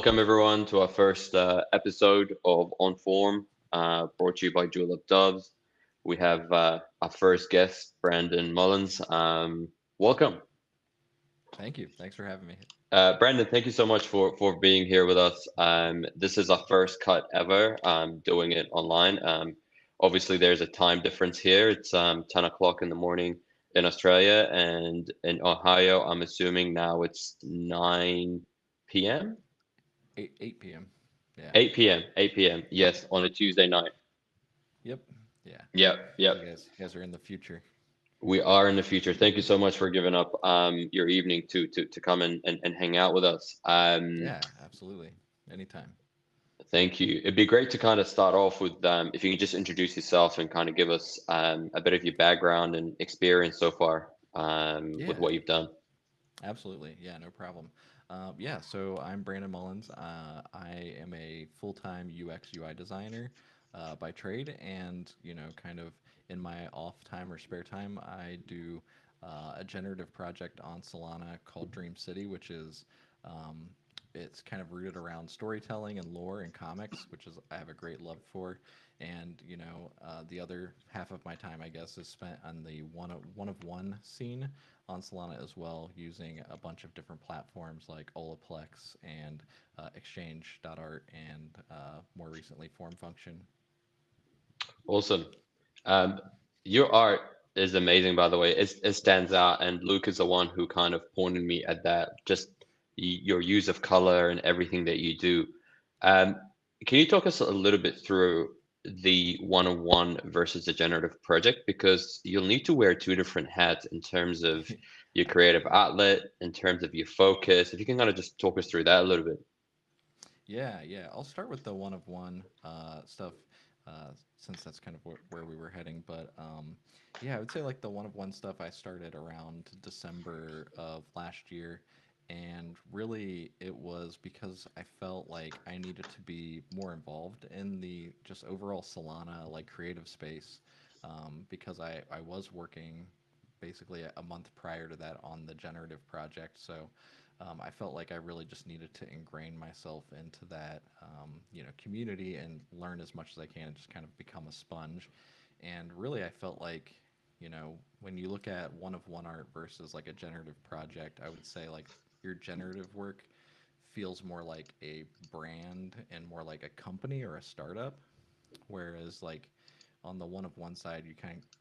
Welcome everyone to our first episode of OnForm, brought to you by Duel of Doves. We have our first guest, Brandon Mullins. Welcome. Thank you. Thanks for having me. Brandon, thank you so much for being here with us. This is our first cut ever, doing it online. Obviously, there's a time difference here. It's 10 o'clock in the morning in Australia, and in Ohio, I'm assuming now it's 9 p.m. 8 p.m. Yeah. 8 p.m. 8 p.m. Yes, on a Tuesday night. Yep. Yeah. Yep, yep. You guys are in the future. We are in the future. Thank you so much for giving up your evening to come and hang out with us. Yeah, absolutely. Anytime. Thank you. It'd be great to kind of start off with if you could just introduce yourself and kind of give us a bit of your background and experience so far with Yeah, what you've done. absolutely. Yeah, no problem. Yeah, so I'm Brandon Mullins. I am a full-time UX UI designer by trade, and kind of in my off time or spare time, I do a generative project on Solana called Dream City, which is um, it's kind of rooted around storytelling and lore and comics, which is I have a great love for. And the other half of my time, I guess, is spent on the one of one scene on Solana as well, using a bunch of different platforms like Olaplex and Exchange.art and more recently Formfunction. Awesome. Um, your art is amazing, by the way. It stands out, and Luke is the one who kind of pointed me at that. Just your use of color and everything that you do. Um, can you talk us a little bit through the one-on-one versus the generative project? Because you'll need to wear two different hats in terms of your creative Absolutely. outlet, in terms of your focus. If you can kind of just talk us through that a little bit. Yeah, yeah. I'll start with the one of one stuff, since that's kind of where we were heading. But yeah, I would say like the one of one stuff I started around December of last year. And really, it was because I felt like I needed to be more involved in the just overall Solana like creative space, because I was working basically a month prior to that on the generative project. So I felt like I really just needed to ingrain myself into that, community and learn as much as I can and just kind of become a sponge. And really, I felt like, when you look at one of one art versus like a generative project, I would say like your generative work feels more like a brand and more like a company or a startup, whereas like on the one of one side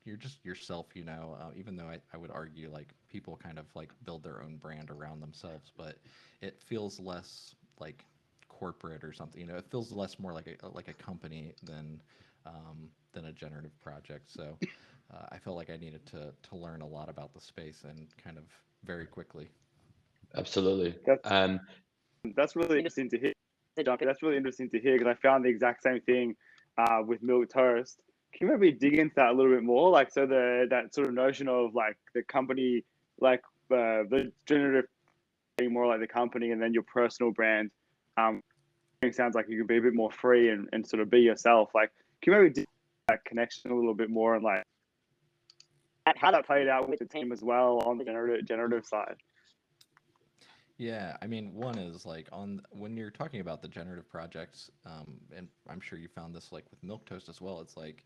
you're just yourself, even though I would argue like people kind of like build their own brand around themselves, but it feels less like corporate or something. It feels less more like a company than a generative project. So I felt like I needed to learn a lot about the space and kind of very quickly. Absolutely. That's that's really interesting to hear. Hey, Duncan, that's really interesting to hear because I found the exact same thing with milk toast. Can you maybe dig into that a little bit more? Like, so the that sort of notion of like the company, like the generative being more like the company, and then your personal brand. Um, it sounds like you can be a bit more free and sort of be yourself. Like, can you maybe dig into that connection a little bit more and like how that played out with the team as well on the generative side? Yeah, I mean, one is like on when you're talking about the generative projects, and I'm sure you found this like with Milk Toast as well. It's like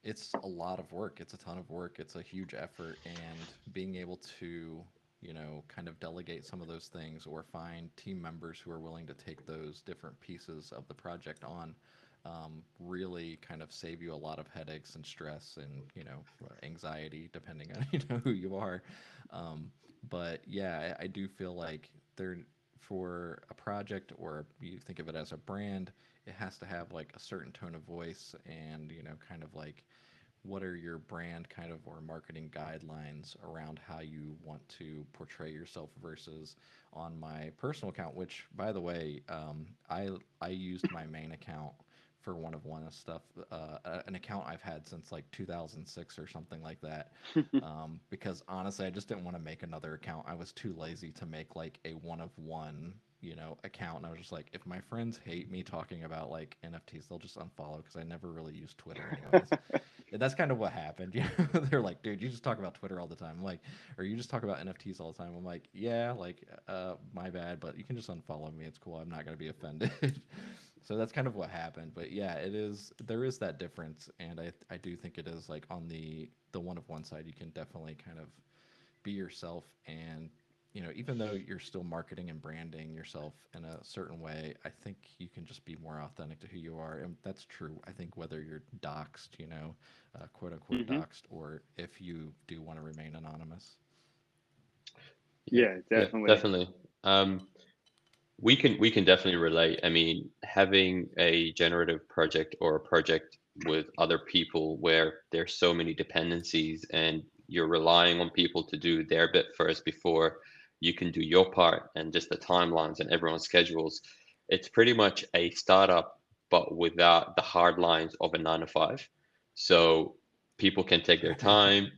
it's a lot of work. It's a ton of work. It's a huge effort, and being able to, kind of delegate some of those things or find team members who are willing to take those different pieces of the project on, really kind of save you a lot of headaches and stress and anxiety, depending on who you are. Um, but yeah, I do feel like there for a project, or you think of it as a brand, it has to have like a certain tone of voice and kind of like what are your brand kind of or marketing guidelines around how you want to portray yourself versus on my personal account, which by the way, I used my main account for one of one stuff, an account I've had since like 2006 or something like that, because honestly I just didn't want to make another account. I was too lazy to make like a one of one account, and I was just like, if my friends hate me talking about like NFTs, they'll just unfollow because I never really use Twitter anyways. that's kind of what happened. They're like, dude, you just talk about Twitter all the time. I'm like, or you just talk about NFTs all the time. I'm like, yeah, like, my bad, but you can just unfollow me. It's cool. I'm not gonna be offended. So that's kind of what happened. But yeah, it is. There is that difference, and I do think it is like on the one of one side, you can definitely kind of be yourself, and even though you're still marketing and branding yourself in a certain way, I think you can just be more authentic to who you are, and that's true. I think whether you're doxxed, quote unquote Hmm. doxxed, or if you do want to remain anonymous. Yeah, Yeah, yeah, definitely. definitely. Um, we can definitely relate. I mean, having a generative project or a project with other people where there's so many dependencies and you're relying on people to do their bit first before you can do your part, and just the timelines and everyone's schedules. It's pretty much a startup, but without the hard lines of a 9 to 5. So people can take their time,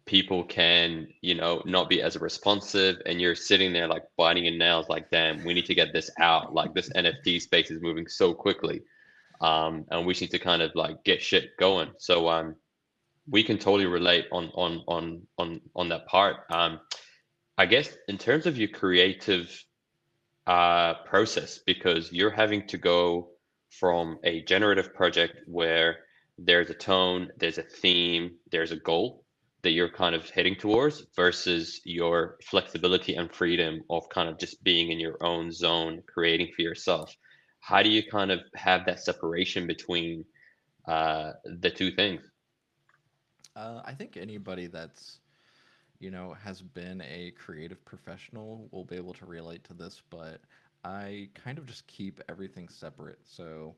people can, not be as responsive, and you're sitting there like biting your nails, like, damn, we need to get this out. Like this NFT space is moving so quickly. And we need to kind of like get shit going. So we can totally relate on that part. I guess in terms of your creative process, because you're having to go from a generative project where there's a tone, there's a theme, there's a goal that you're kind of heading towards, versus your flexibility and freedom of kind of just being in your own zone, creating for yourself. How do you kind of have that separation between the two things? I think anybody that's has been a creative professional will be able to relate to this, but I kind of just keep everything separate. So,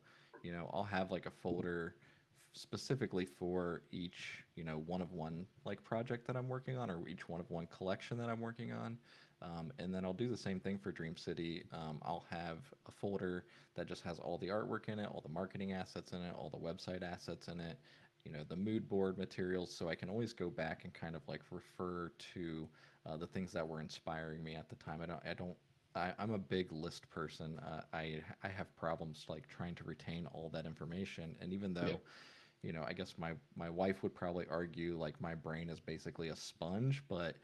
I'll have like a folder specifically for each, one of one like project that I'm working on, or each one of one collection that I'm working on. And then I'll do the same thing for Dream City. I'll have a folder that just has all the artwork in it, all the marketing assets in it, all the website assets in it, the mood board materials, so I can always go back and kind of like refer to the things that were inspiring me at the time. I'm a big list person. I have problems like trying to retain all that information, and even Yeah. though I guess my wife would probably argue like my brain is basically a sponge, but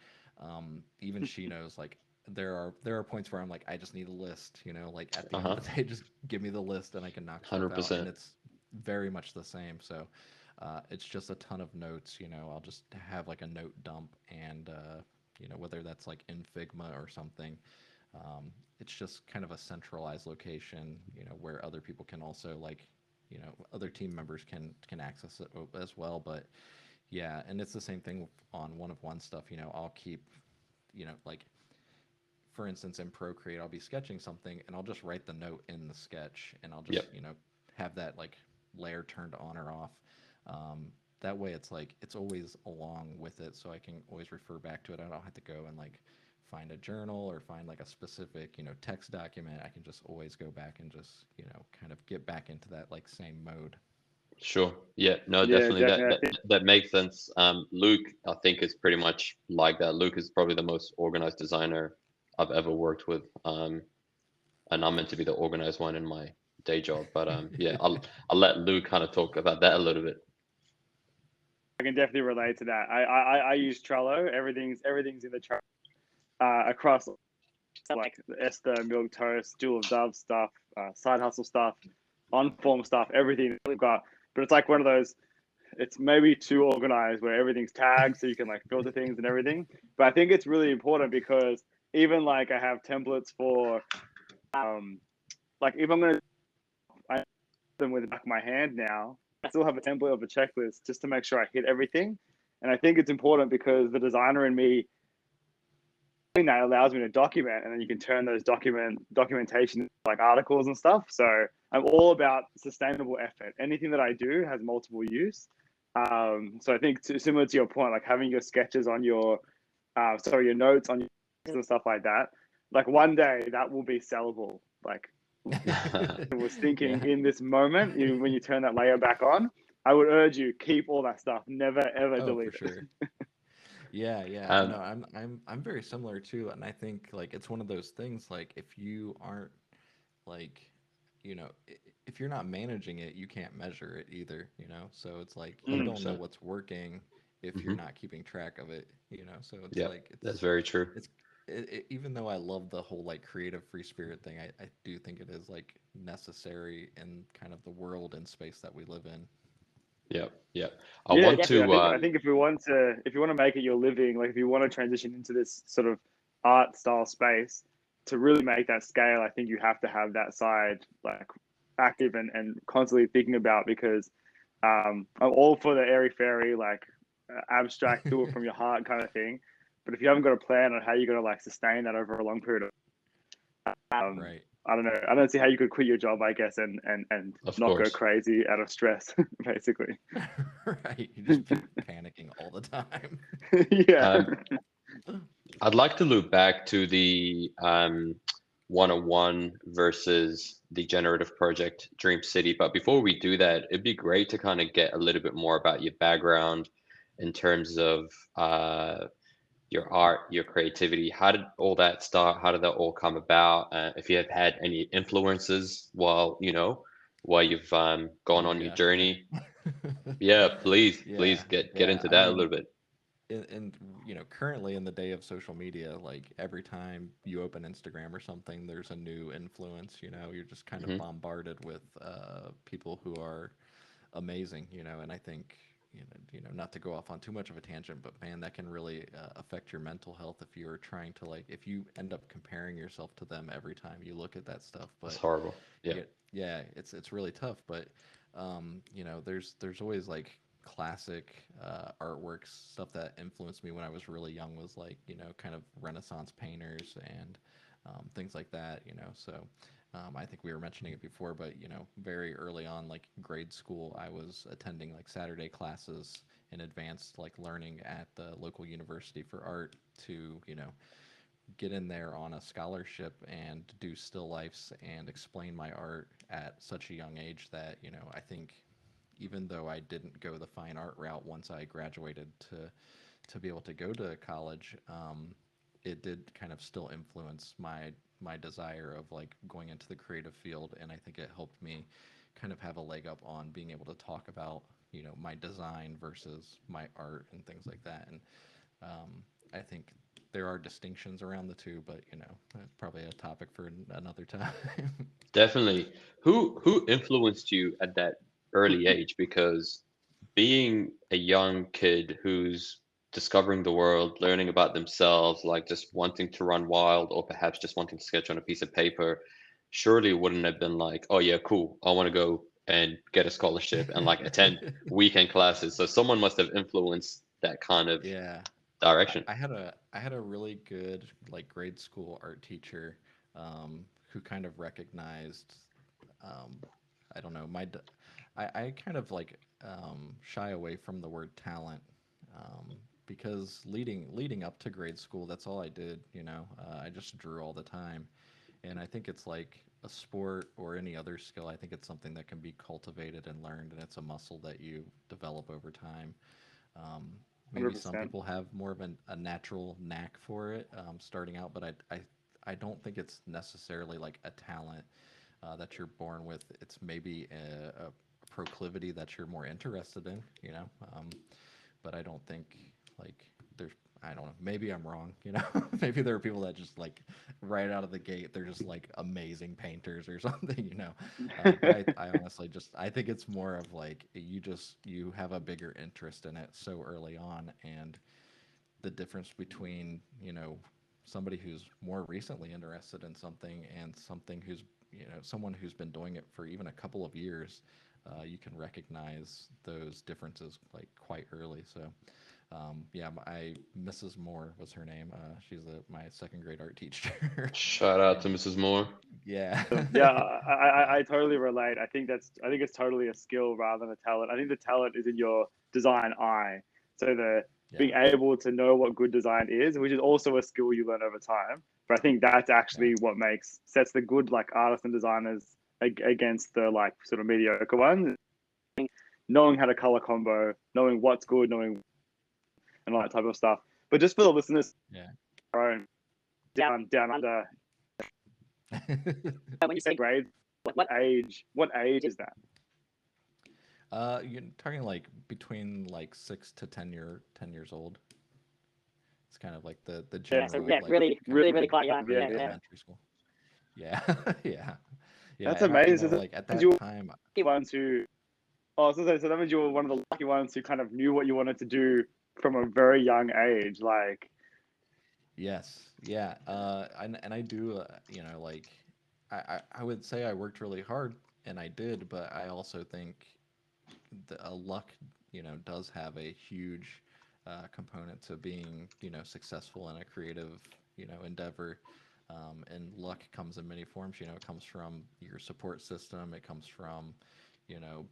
even she knows like there are points where I'm like I just need a list, like at the end of Uh-huh. the day, just give me the list and I can knock stuff out, and 100%. it's very much the same. So it's just a ton of notes. I'll just have like a note dump, and whether that's like in Figma or something. It's just kind of a centralized location, where other people can also like, other team members can access it as well. But yeah, and it's the same thing on one of one stuff. I'll keep, like for instance in Procreate, I'll be sketching something and I'll just write the note in the sketch, and I'll Yep. just have that like layer turned on or off. Um, that way, it's like it's always along with it, so I can always refer back to it. I don't have to go and like find a journal or find like a specific text document. I can just always go back and just kind of get back into that like same mode. Sure. Yeah, no, Yeah, definitely that definitely. I that think that makes sense. Luke, I think, is pretty much like that. Luke is probably the most organized designer I've ever worked with. And I'm meant to be the organized one in my day job. But yeah, I'll let Luke kind of talk about that a little bit. I can definitely relate to that. I use Trello. Everything's in the Trello across like the Esther, Milk Toast, Duel of Doves stuff, side hustle stuff, OnForm stuff, everything that we've got. But it's like one of those. It's maybe too organized where everything's tagged so you can like filter things and everything. But I think it's really important because even like I have templates for like if I'm gonna I them with the back of my hand now, I still have a template of a checklist just to make sure I hit everything. And I think it's important because the designer in me that allows me to document, and then you can turn those documentation like articles and stuff. So I'm all about sustainable effort. Anything that I do has multiple use. So I think similar to your point, like having your sketches on your your notes on your and stuff like that, like one day that will be sellable. Like I was thinking Yeah. in this moment, when you turn that layer back on, I would urge you keep all that stuff, never ever Oh, for delete it. sure. Yeah, yeah. um, No, I'm very similar too, and I think like it's one of those things like if you aren't like, you know, if you're not managing it, you can't measure it either, you know? So it's like you don't know 100%. what's working if you're Hmm. not keeping track of it, you know? So it's Yeah, like that's very true. it's even though I love the whole like creative free spirit thing, I do think it is like necessary in kind of the world and space that we live in. Yeah, yeah. I Yeah, want definitely. to. I think if you want to make it your living, like if you want to transition into this sort of art style space, to really make that scale, I think you have to have that side like active and constantly thinking about, because I'm all for the airy fairy like abstract, do it from your heart kind of thing. But if you haven't got a plan on how you're going to like sustain that over a long period of Right. I don't know. I don't see how you could quit your job, I guess, and Of not go course. crazy out of stress, basically. Right. You just be panicking all the time. Yeah. Um, I'd like to loop back to the 101 versus the generative project Dream City. But before we do that, it'd be great to kind of get a little bit more about your background in terms of your art, your creativity. How did all that start? How did that all come about? If you have had any influences while you've gone Oh on your yeah. journey. Yeah, please Yeah. get Yeah. into I that a mean, little bit. in you know, currently in the day of social media, like every time you open Instagram or something, there's a new influence, you know, you're just kind of Hmm. bombarded with people who are amazing, you know, and I think not to go off on too much of a tangent, but man, that can really affect your mental health if you're trying to like if you end up comparing yourself to them every time you look at that stuff. That's But horrible. Yeah. yeah, yeah, it's really tough. But there's always like classic artworks, stuff that influenced me when I was really young was like kind of Renaissance painters and things like that. So I think we were mentioning it before, but very early on, like grade school, I was attending like Saturday classes in advanced like learning at the local university for art to get in there on a scholarship and do still lifes and explain my art at such a young age that I think even though I didn't go the fine art route once I graduated to be able to go to college, it did kind of still influence my desire of like going into the creative field, and I think it helped me kind of have a leg up on being able to talk about my design versus my art and things like that. And I think there are distinctions around the two, but that's probably a topic for another time. Definitely. Who influenced you at that early age? Because being a young kid who's discovering the world, learning about themselves, like just wanting to run wild, or perhaps just wanting to sketch on a piece of paper, surely wouldn't have been like, oh yeah, cool, I want to go and get a scholarship and like attend weekend classes. So someone must have influenced that kind of Yeah, direction. I had a really good like grade school art teacher who kind of recognized um, I don't know I kind of like shy away from the word talent because leading up to grade school, that's all I did. I just drew all the time, and I think it's like a sport or any other skill. I think it's something that can be cultivated and learned, and it's a muscle that you develop over time. Um, Maybe some 100%. people have more of a natural knack for it starting out, but I don't think it's necessarily like a talent that you're born with. It's maybe a proclivity that you're more interested in, but I don't think like there's I don't know. Maybe I'm wrong. Maybe there are people that just like right out of the gate they're just like amazing painters or something. But I honestly just I think it's more of like you have a bigger interest in it so early on, and the difference between somebody who's more recently interested in something and something who's someone who's been doing it for even a couple of years, you can recognize those differences like quite early. So yeah, Mrs. Moore was her name. She's my second grade art teacher. Shout out to And Mrs. Moore. yeah. Yeah, Yeah. I totally relate. I think it's totally a skill rather than a talent. I think the talent is in your design eye. So the Yeah. being able to know what good design is, which is also a skill you learn over time. But I think that's Yeah. actually what sets the good like artists and designers against the like sort of mediocre ones. Knowing how to color combo, knowing what's good, knowing and all that type of stuff. But just for the listeners, Yeah. down under when you say grades, What age is that? You're talking like between like 6 to 10 years old. It's kind of like the So general like really quite young. early Yeah. elementary school. Yeah, yeah, yeah. That's And amazing. So like at that that means time, you were ones who, oh, so that means you were one of the lucky ones who kind of knew what you wanted to do from a very young age. Like, yes, yeah. And I do, like I would say I worked really hard, and I did, but I also think luck, does have a huge component to being, successful in a creative, endeavor. And luck comes in many forms. It comes from your support system. It comes from,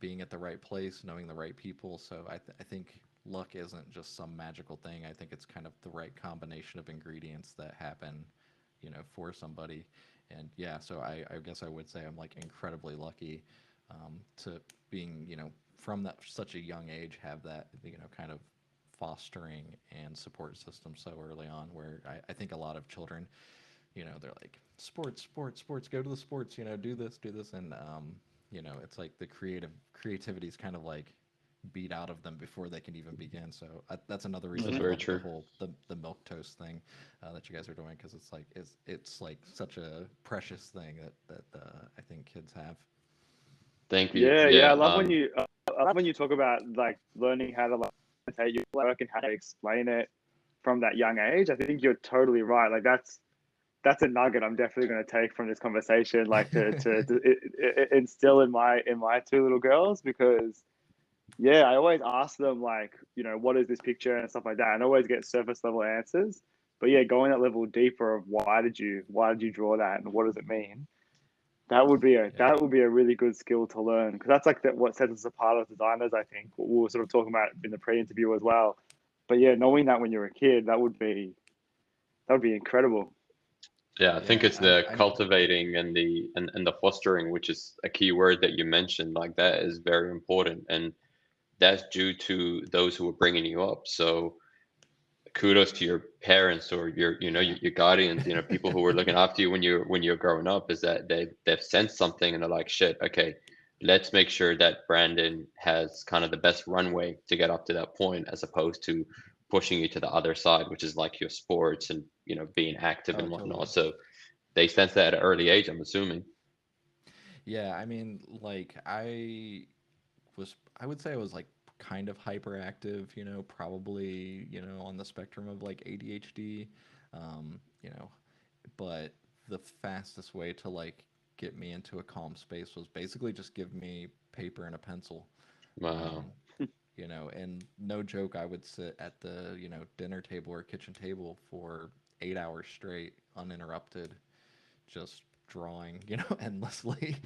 being at the right place, knowing the right people. So I think luck isn't just some magical thing. I think it's kind of the right combination of ingredients that happen, for somebody. And yeah, so I guess I would say I'm like incredibly lucky, to being, from that such a young age, have that, kind of fostering and support system so early on, where I think a lot of children, they're like sports, sports, sports, go to the sports, do this, and it's like the creativity is kind of like beat out of them before they can even begin. So that's another reason That's I very love the true. whole the milk toast thing, that you guys are doing, because it's like such a precious thing that I think kids have. Thank you. yeah, Yeah. I love when you talk about like learning how to like take your work and how to explain it from that young age. I think you're totally right. Like that's a nugget I'm definitely going to take from this conversation, like to instill in my two little girls, because yeah, I always ask them like, what is this picture and stuff like that, and I always get surface level answers. But yeah, going that level deeper of why did you draw that and what does it mean? Yeah. That would be a really good skill to learn, because that's like what sets us apart as designers. I think what we were sort of talking about in the pre-interview as well. But yeah, knowing that when you're a kid, that would be incredible. Yeah, I think Yeah, it's the I cultivating and the fostering, which is a key word that you mentioned. Like that is very important, and that's due to those who are bringing you up. So kudos to your parents or your yeah. your guardians, people who were looking after you when you're growing up, is that they've sensed something and they're like, shit, okay, let's make sure that Brandon has kind of the best runway to get up to that point, as opposed to pushing you to the other side, which is like your sports and being active Oh, and whatnot. totally. So they sense that at an early age, I'm assuming. Yeah, I mean, like I would say I was like kind of hyperactive, probably, on the spectrum of like ADHD, um, you know, but the fastest way to like get me into a calm space was basically just give me paper and a pencil. Wow. Um, and no joke, I would sit at the, dinner table or kitchen table for 8 hours straight, uninterrupted, just drawing, endlessly.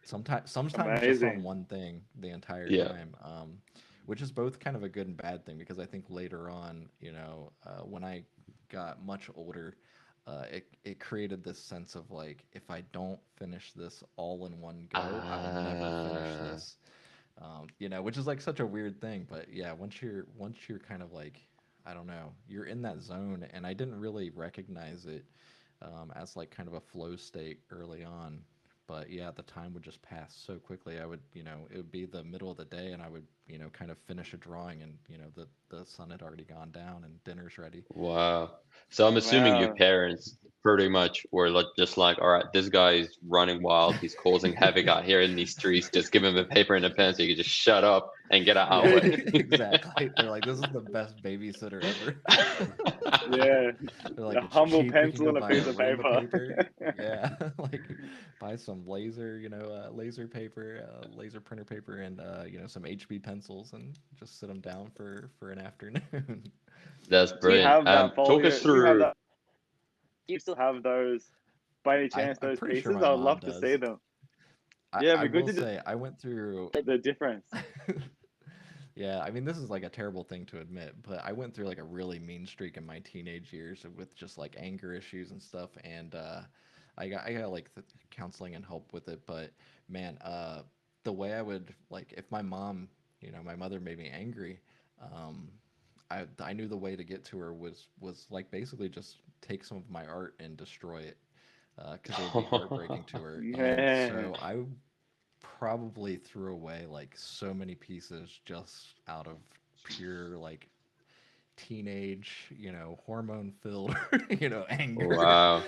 Sometimes just on Amazing. one thing the entire Yeah. time, which is both kind of a good and bad thing, because I think later on, when I got much older, it created this sense of like, if I don't finish this all in one go, I'll never finish uh this. Which is like such a weird thing, but yeah, once you're kind of like, I don't know, you're in that zone, and I didn't really recognize it, as like kind of a flow state early on. But yeah, the time would just pass so quickly. It would be the middle of the day, and I would, kind of finish a drawing, and the sun had already gone down and dinner's ready. Wow. So I'm assuming your Wow. parents pretty much were just like, all right, this guy's running wild. He's causing havoc out here in these streets. Just give him a paper and a pen so you can just shut up and get out our Yeah, way. exactly. They're like, this is the best babysitter ever. Yeah, They're like, a it's humble cheap. We can pencil go and a buy a piece of ream of paper. paper. Yeah, like buy some laser paper, laser printer paper, and some HB pencils, and just sit them down for an afternoon. That's Do you brilliant. have that Talk folio? us Do you have through. that? Do you still have those? By any chance, I'm those pretty sure pieces? my I would mom love to see does. them. I Yeah, it'd I be good will to just say I went through. see the difference. Yeah, I mean, this is like a terrible thing to admit, but I went through like a really mean streak in my teenage years with just like anger issues and stuff, and I got like counseling and help with it. But man, the way I would like, if my mom, my mother made me angry, um, I knew the way to get to her was like basically just take some of my art and destroy it. because it would be heartbreaking to her. And Man. so I probably threw away like so many pieces just out of pure like teenage, hormone filled, anger. Wow.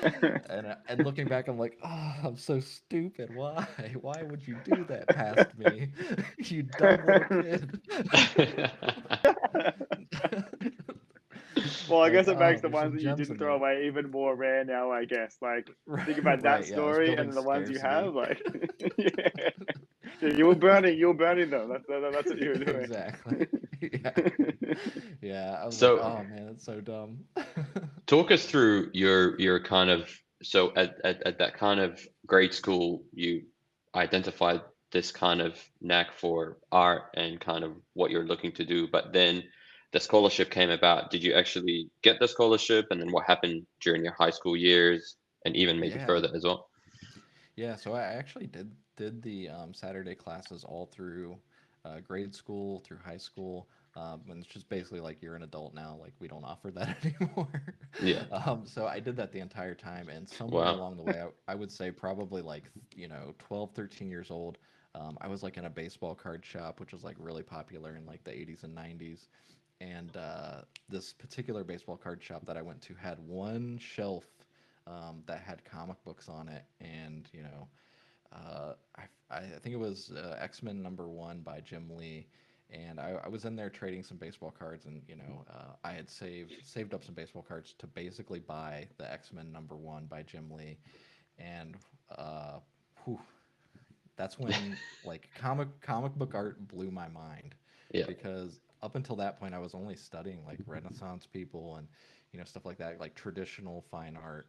And looking back, I'm like, oh, I'm so stupid. Why? Why would you do that past me? You dumb little kid. Well, I Like, guess it makes oh, the there's ones some that you gems didn't in throw there. away even more rare now, I guess. Like, Right, think about that right. Yeah, I was story and building then the ones you have. scarcity. Like, yeah. Yeah, you were burning them. That's what you were doing. Exactly. Yeah. Yeah. I was like, So oh man, that's so dumb. talk us through your kind of so at that kind of grade school you identified this kind of knack for art and kind of what you're looking to do, but then the scholarship came about. Did you actually get the scholarship, and then what happened during your high school years and even maybe Yeah. further as well? Yeah, so I actually did the Saturday classes all through grade school, through high school, and it's just basically like you're an adult now. Like we don't offer that anymore. Yeah. So I did that the entire time, and somewhere Wow. along the way, I would say probably like 12, 13 years old. I was like in a baseball card shop, which was like really popular in like the 80s and 90s. And this particular baseball card shop that I went to had one shelf that had comic books on it, and I think it was X-Men #1 by Jim Lee, and I was in there trading some baseball cards, and I had saved up some baseball cards to basically buy the X-Men #1 by Jim Lee, and uh, whew, that's when like comic book art blew my mind, Yeah. because up until that point I was only studying like Renaissance people and stuff like that, like traditional fine art,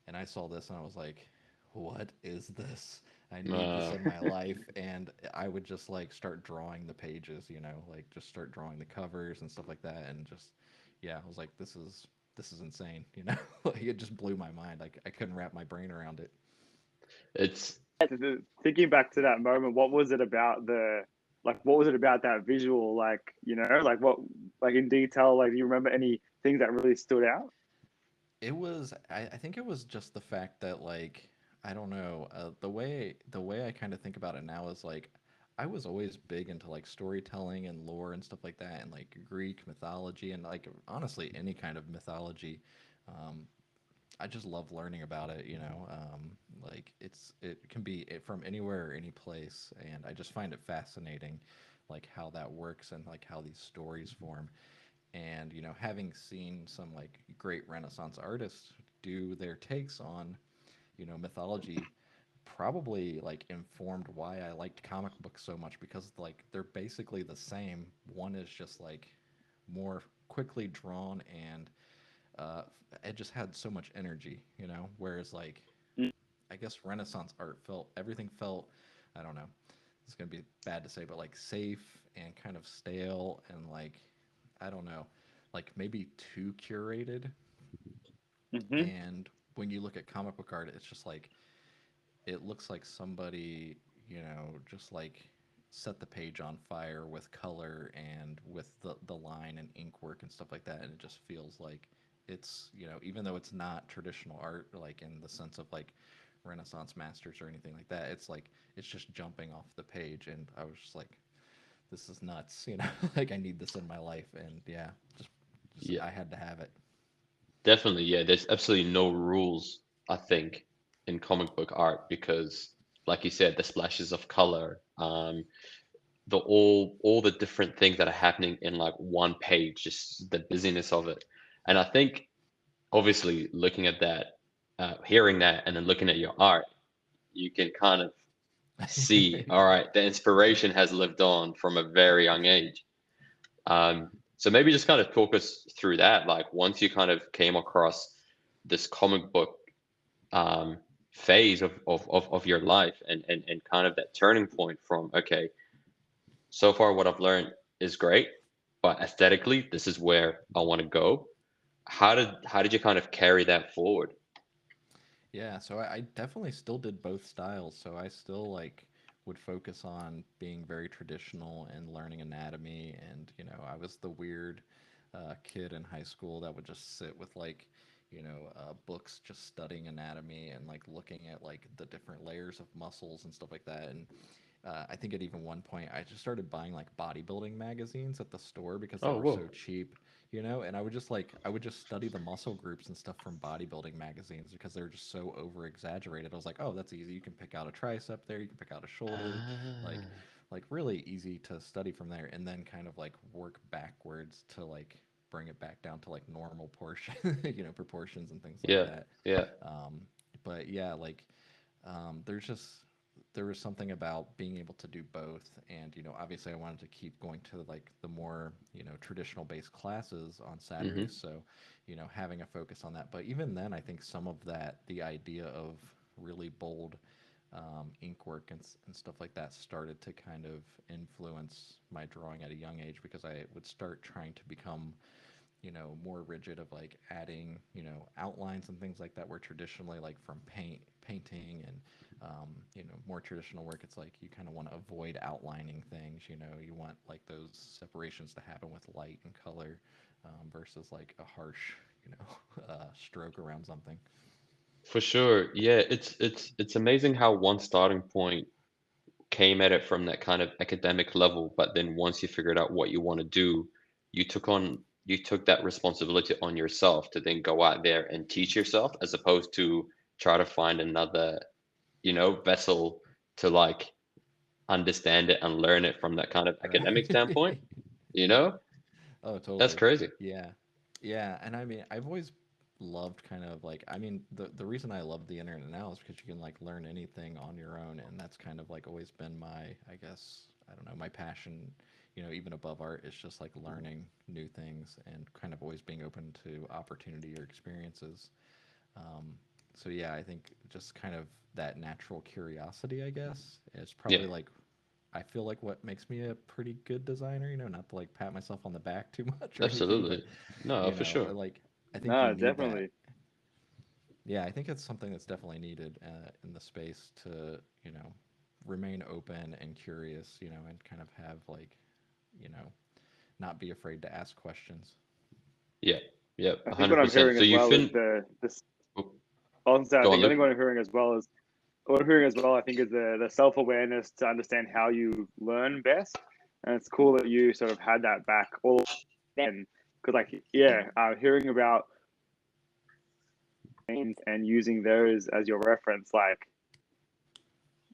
and I saw this and I was like, what is this? I need this uh, in my life. And I would just like start drawing the pages, like just start drawing the covers and stuff like that, and just yeah, I was like, this is insane, like it just blew my mind. Like I couldn't wrap my brain around it. it's Thinking back to that moment, what was it about what was it about that visual? Like, like what, like in detail, like, do you remember any things that really stood out? It was I think it was just the fact that like I don't know, the way I kind of think about it now is like I was always big into like storytelling and lore and stuff like that, and like Greek mythology and like honestly any kind of mythology. Um, I just love learning about it, like it can be from anywhere or any place, and I just find it fascinating, like how that works and like how these stories form. And having seen some like great Renaissance artists do their takes on mythology, probably like informed why I liked comic books so much, because like they're basically the same. One is just like more quickly drawn, and uh, it just had so much energy, whereas like I guess Renaissance art felt, everything felt, I don't know, it's gonna be bad to say, but like safe and kind of stale, and like I don't know, like maybe too curated. Mm-hmm. And when you look at comic book art, it's just like it looks like somebody, just like set the page on fire with color and with the line and ink work and stuff like that, and it just feels like it's, even though it's not traditional art like in the sense of like Renaissance masters or anything like that, it's like it's just jumping off the page, and I was just like, this is nuts, like I need this in my life. And yeah, just yeah, I had to have it. definitely. Yeah, there's absolutely no rules, I think, in comic book art because, like you said, the splashes of color, the all the different things that are happening in like one page, just the busyness of it. And I think obviously looking at that, hearing that, and then looking at your art, you can kind of see, all right, the inspiration has lived on from a very young age. So maybe just kind of talk us through that. Like once you kind of came across this comic book um, phase of your life, and kind of that turning point from, okay, so far what I've learned is great, but aesthetically, this is where I want to go. How did you kind of carry that forward? Yeah, so I definitely still did both styles. So I still like would focus on being very traditional and learning anatomy, and I was the weird kid in high school that would just sit with like books just studying anatomy and like looking at like the different layers of muscles and stuff like that. And I think at even one point I just started buying like bodybuilding magazines at the store because they Oh, were so whoa. cheap, and I would just study the muscle groups and stuff from bodybuilding magazines because they were just so over exaggerated. I was like, oh, that's easy. You can pick out a tricep there, you can pick out a shoulder, like Ah, really easy to study from there, and then kind of like work backwards to like bring it back down to like normal portion, proportions and things like yeah, that. yeah. Um, but yeah, like there's just there was something about being able to do both, and obviously I wanted to keep going to like the more traditional based classes on Mm-hmm. Saturdays, so having a focus on that. But even then, I think some of that, the idea of really bold ink work and stuff like that started to kind of influence my drawing at a young age because I would start trying to become more rigid of like adding, outlines and things like that, where traditionally like from painting and more traditional work, it's like you kind of want to avoid outlining things. You want like those separations to happen with light and color, versus like a harsh, stroke around something. For sure. Yeah, it's amazing how one starting point came at it from that kind of academic level, but then once you figured out what you want to do, you took that responsibility on yourself to then go out there and teach yourself as opposed to try to find another, vessel to like understand it and learn it from that kind of academic standpoint, Right. you know? Oh, That's totally. crazy. Yeah. Yeah, and I mean, I've always loved kind of like I mean, the reason I love the internet now is because you can like learn anything on your own, and that's kind of like always been my, I guess, I don't know, my passion, even above art is just like learning new things and kind of always being open to opportunity or experiences. Um, so yeah, I think just kind of that natural curiosity, I guess, is Yeah, probably like I feel like what makes me a pretty good designer, not to like pat myself on the back too much or anything, but absolutely. No, for sure. like I think you No, need that. definitely. Yeah, I think it's something that's definitely needed in the space to, remain open and curious, and kind of have like, you know, not be afraid to ask questions. Yeah, yeah, I think what I'm 100%. hearing So as you well is fin this. oh, Honestly, go on, I think Luke. what I'm hearing as well is what I'm hearing as well. I think is the self awareness to understand how you learn best, and it's cool that you sort of had that back all then. Because like yeah, hearing about things and using those as your reference, like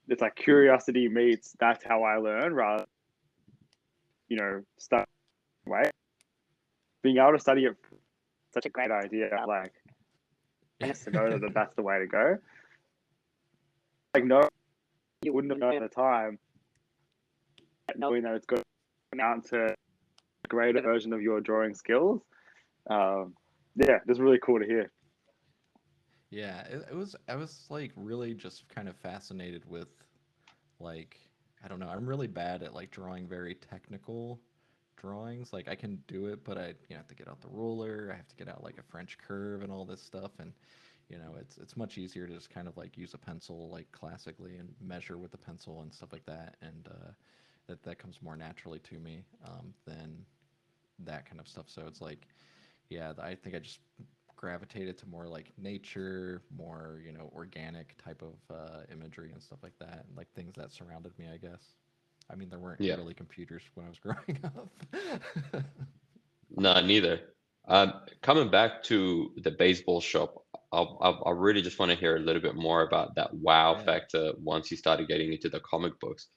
it's like curiosity meets that's how I learn rather study way. Being able to study it such a great idea. Like I guess to know that that's the way to go. Like no, you wouldn't have known at the time. Knowing that it's going to amount to a greater version of your drawing skills. Um, yeah, that's really cool to hear. Yeah, it was. I was like really just kind of fascinated with like I don't know. I'm really bad at like drawing very technical drawings. Like I can do it, but I have to get out the ruler. I have to get out like a French curve and all this stuff. And it's much easier to just kind of like use a pencil like classically and measure with the pencil and stuff like that. And that comes more naturally to me than that kind of stuff. So it's like yeah, I think I just gravitated to more like nature, more organic type of imagery and stuff like that, and like things that surrounded me. I guess. I mean, there weren't Yeah, really computers when I was growing up. no, neither. Coming back to the baseball shop, I really just want to hear a little bit more about that wow Yeah. factor once you started getting into the comic books.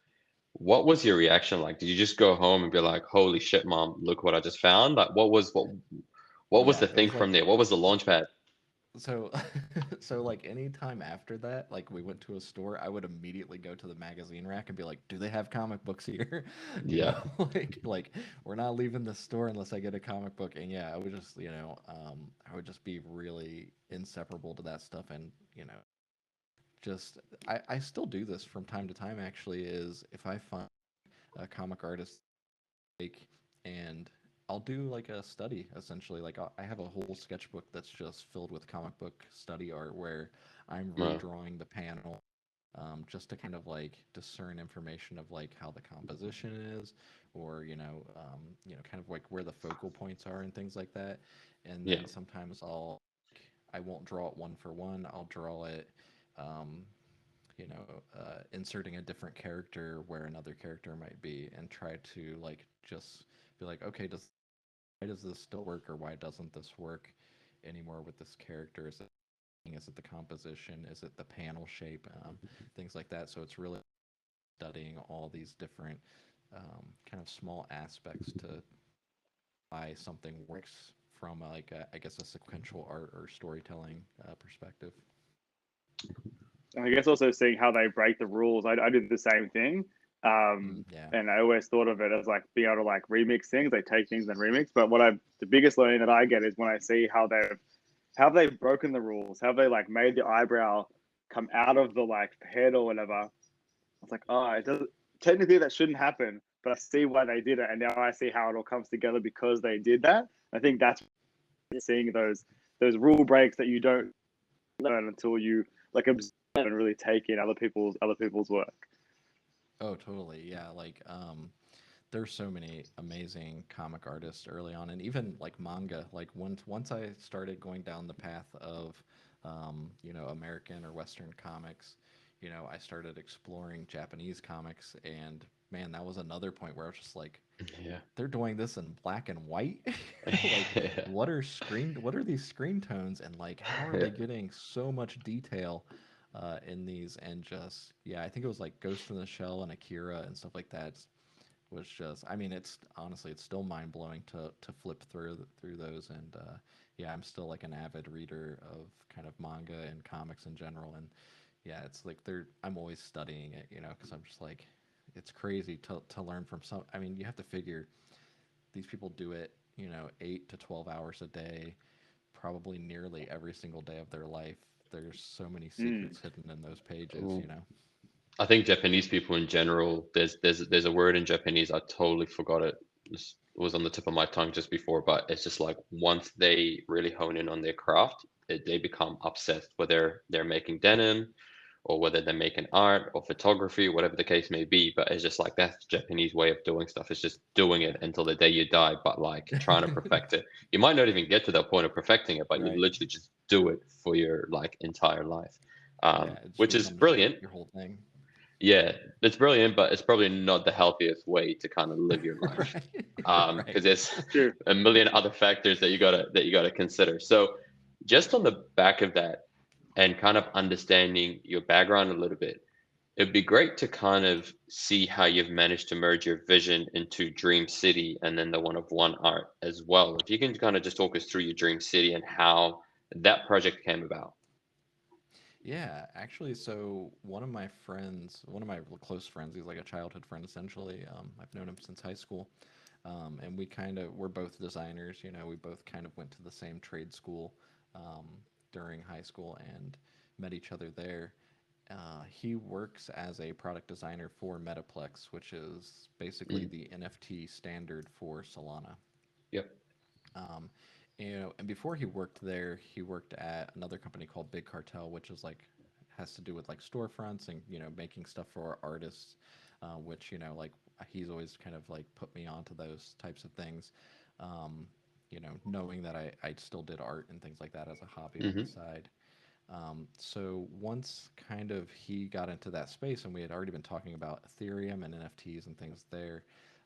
What was your reaction like? Did you just go home and be like, "Holy shit, mom, look what I just found"? Like, what was Yeah, the it thing was from like there? What was the launch pad? so so like any time after that, like we went to a store, I would immediately go to the magazine rack and be like, "Do they have comic books here?" Yeah, Like we're not leaving the store unless I get a comic book. And yeah, I would just, I would just be really inseparable to that stuff. And just I still do this from time to time actually, is if I find a comic artist like and I'll do like a study essentially. Like I have a whole sketchbook that's just filled with comic book study art where I'm uh, redrawing the panel, just to kind of like discern information of like how the composition is, or kind of like where the focal points are and things like that. And yeah, then sometimes I'll I won't draw it one for one. I'll draw it, um, inserting a different character where another character might be, and try to like just be like, okay, does why does this still work, or why doesn't this work anymore with this character? Is it the composition? Is it the panel shape? Things like that. So it's really studying all these different kind of small aspects to why something works from like I guess a sequential art or storytelling perspective. And I guess also seeing how they break the rules. I do the same thing. Yeah. And I always thought of it as like being able to like remix things. They take things and remix. But the biggest learning that I get is when I see how they've broken the rules, how they like made the eyebrow come out of the like head or whatever. It's like, oh, it does technically that shouldn't happen, but I see why they did it, and now I see how it all comes together because they did that. I think that's seeing those rule breaks that you don't learn until you like observe and really take in other people's work. Oh, totally. Yeah. Like, there's so many amazing comic artists early on, and even like manga. Like once I started going down the path of, American or Western comics, I started exploring Japanese comics, and man, that was another point where I was just like, Yeah. they're doing this in black and white. Like, Yeah. what are these screen tones, and like, how are Yeah. they getting so much detail in these? And just, yeah, I think it was like Ghost in the Shell and Akira and stuff like that was just, I mean, it's honestly, it's still mind blowing to flip through those. And yeah, I'm still like an avid reader of kind of manga and comics in general. And yeah, it's like I'm always studying it, because I'm just like, it's crazy to learn from some. I mean, you have to figure these people do it, 8 to 12 hours a day, probably nearly every single day of their life. There's so many Mm. secrets hidden in those pages. Ooh. I think Japanese people in general, there's a word in Japanese, I totally forgot it. It was on the tip of my tongue just before, but it's just like once they really hone in on their craft, they become obsessed, whether they're making denim or whether they're making art or photography, whatever the case may be. But it's just like that's the Japanese way of doing stuff. It's just doing it until the day you die, but like trying to Yeah. perfect it. You might not even get to that point of perfecting it, but you Right. literally just do it for your like entire life, Yeah, it just which is becomes your brilliant. your whole thing. Yeah, it's brilliant, but it's probably not the healthiest way to kind of live your life, Right. because Right. there's True. a million other factors that you gotta consider. So, just on the back of that, and kind of understanding your background a little bit, it'd be great to kind of see how you've managed to merge your vision into Dream City and then the one of one art as well. If you can kind of just talk us through your Dream City and how that project came about. Yeah, actually, so one of my close friends, he's like a childhood friend essentially. I've known him since high school, and we're both designers. We both kind of went to the same trade school um, during high school and met each other there. He works as a product designer for Metaplex, which is basically Mm, the NFT standard for Solana. yep. Um, and before he worked there, he worked at another company called Big Cartel, which is like has to do with like storefronts and making stuff for artists, which like he's always kind of like put me onto those types of things. Um, knowing that I still did art and things like that as a hobby on the Hmm. side. So once kind of he got into that space, and we had already been talking about Ethereum and NFTs and things there,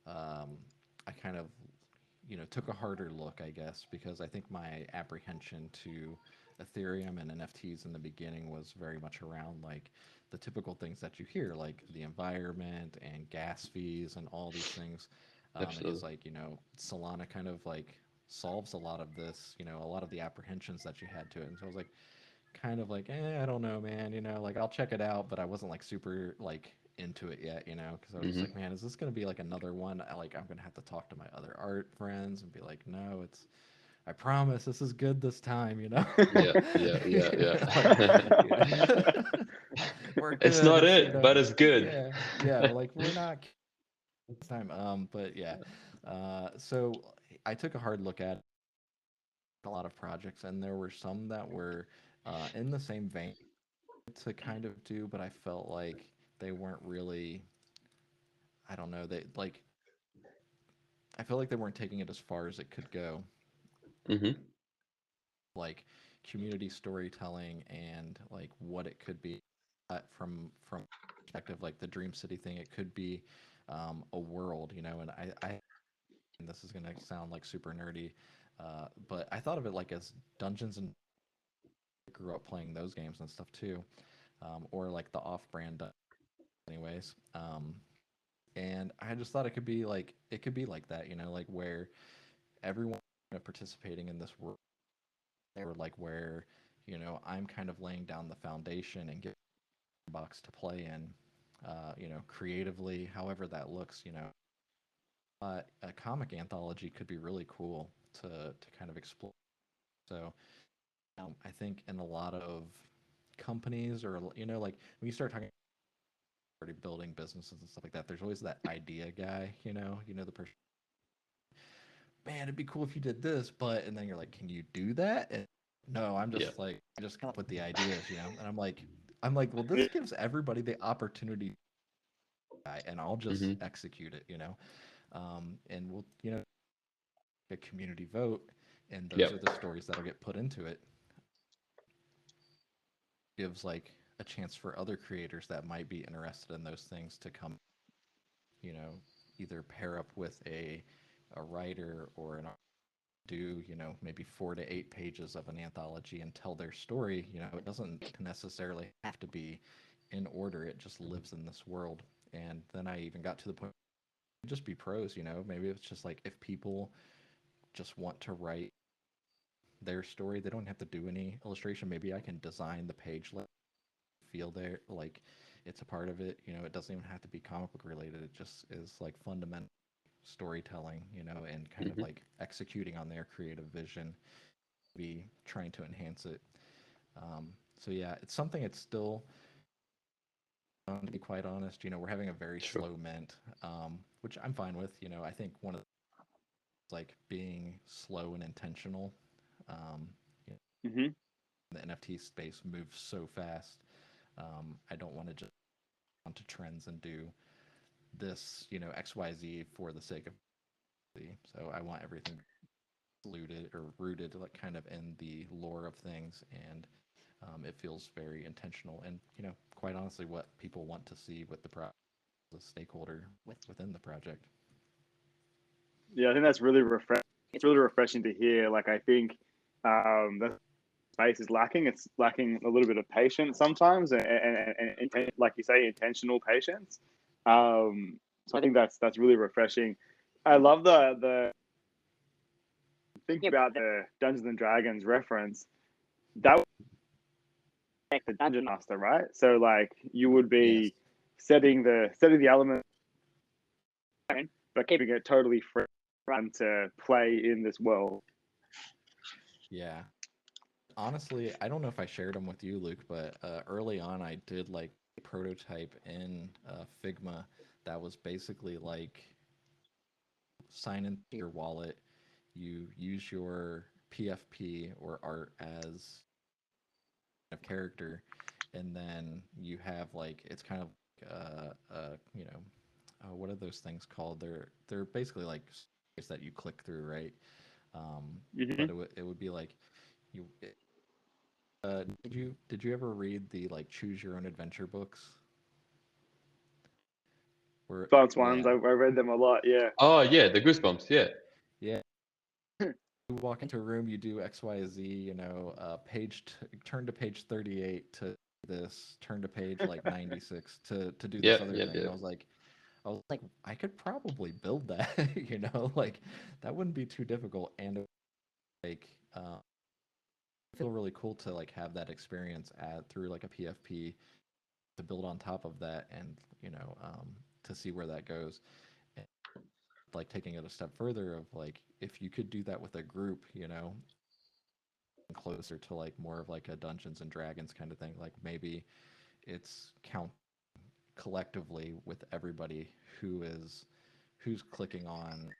um, I kind of took a harder look, I guess, because I think my apprehension to Ethereum and NFTs in the beginning was very much around like the typical things that you hear, like the environment and gas fees and all these things. And he's Absolutely. like, Solana kind of like solves a lot of this, a lot of the apprehensions that you had to it. And so I was like, kind of like, I don't know, man. Like I'll check it out, but I wasn't like super like into it yet, because I was just Hmm. like, man, is this gonna be like another one? I'm gonna have to talk to my other art friends and be like, no, I promise this is good this time. Yeah, yeah, yeah, Like, yeah. yeah, we're It's good. not It's it, but it's good. yeah, yeah. We're like we're not this time. But yeah. So I took a hard look at a lot of projects, and there were some that were in the same vein to kind of do, but I felt like they weren't really. I don't know. They like. I felt like they weren't taking it as far as it could go. Hmm. Like, community storytelling and like what it could be from perspective like the Dream City thing. It could be a world, you know. And and this is gonna sound like super nerdy, but I thought of it like as Dungeons and grew up playing those games and stuff too, or like the off-brand, anyways. And I just thought it could be like that, you know, like where everyone participating in this world, or like where you know I'm kind of laying down the foundation and getting a box to play in, you know, creatively, however that looks, you know. A comic anthology could be really cool to kind of explore. So I think in a lot of companies, or you know, like when you start talking already building businesses and stuff like that, there's always that idea guy, you know the person, man, it'd be cool if you did this, but and then you're like, can you do that? And no, I'm Yeah. just like, I just come up with the ideas, you know. And I'm like, well, this gives everybody the opportunity, and I'll just Hmm. execute it, you know. And we'll, you know, a community vote, and those are Yep. the stories that'll get put into it. Gives like a chance for other creators that might be interested in those things to come, you know, either pair up with a writer or an, do, you know, maybe 4 to 8 pages of an anthology and tell their story. You know, it doesn't necessarily have to be in order, it just lives in this world. And then I even got to the point, just be prose, you know. Maybe it's just like if people just want to write their story, they don't have to do any illustration. Maybe I can design the page, let feel there like it's a part of it, you know. It doesn't even have to be comic book related, it just is like fundamental storytelling, you know, and kind of Hmm. like executing on their creative vision, be trying to enhance it. So yeah, it's something, it's still, to be quite honest, you know, we're having a very Sure. slow mint, which I'm fine with. You know, I think one of like being slow and intentional. You know, Hmm. the NFT space moves so fast. I don't want to just onto trends and do this, you know, XYZ for the sake of Z. So I want everything rooted like kind of in the lore of things, and it feels very intentional, and you know, quite honestly, what people want to see with the the stakeholder within the project. Yeah, I think that's really refreshing. It's really refreshing to hear. Like, I think that space is lacking. It's lacking a little bit of patience sometimes, and like you say, intentional patience. So I think that's really refreshing. I love the thinking about the Dungeons and Dragons reference. That would make the dungeon master, right? So like you would Yes. be setting the elements, but keeping it totally free to play in this world. Yeah. Honestly, I don't know if I shared them with you, Luke, but early on, I did like a prototype in Figma that was basically like sign into your wallet, you use your PFP or art as a character, and then you have like it's kind of you know, what are those things called? They're basically like stories that you click through, right? Mm-hmm. But it would be like you. Did you ever read the like choose your own adventure books? Where Advanced ones, yeah, I read them a lot. Yeah. Oh yeah, the goosebumps. Yeah. yeah. You walk into a room, you do X, Y, Z. You know, turn to page 38 to this, turn to page like 96 to do this Yep. other Yep. thing, and Yep. I was like, I could probably build that. You know, like that wouldn't be too difficult, and it would, like feel really cool to like have that experience at through like a PFP to build on top of that, and you know, to see where that goes. And, like taking it a step further of like if you could do that with a group, you know, closer to like more of like a Dungeons and Dragons kind of thing. Like maybe it's count collectively with everybody who's clicking on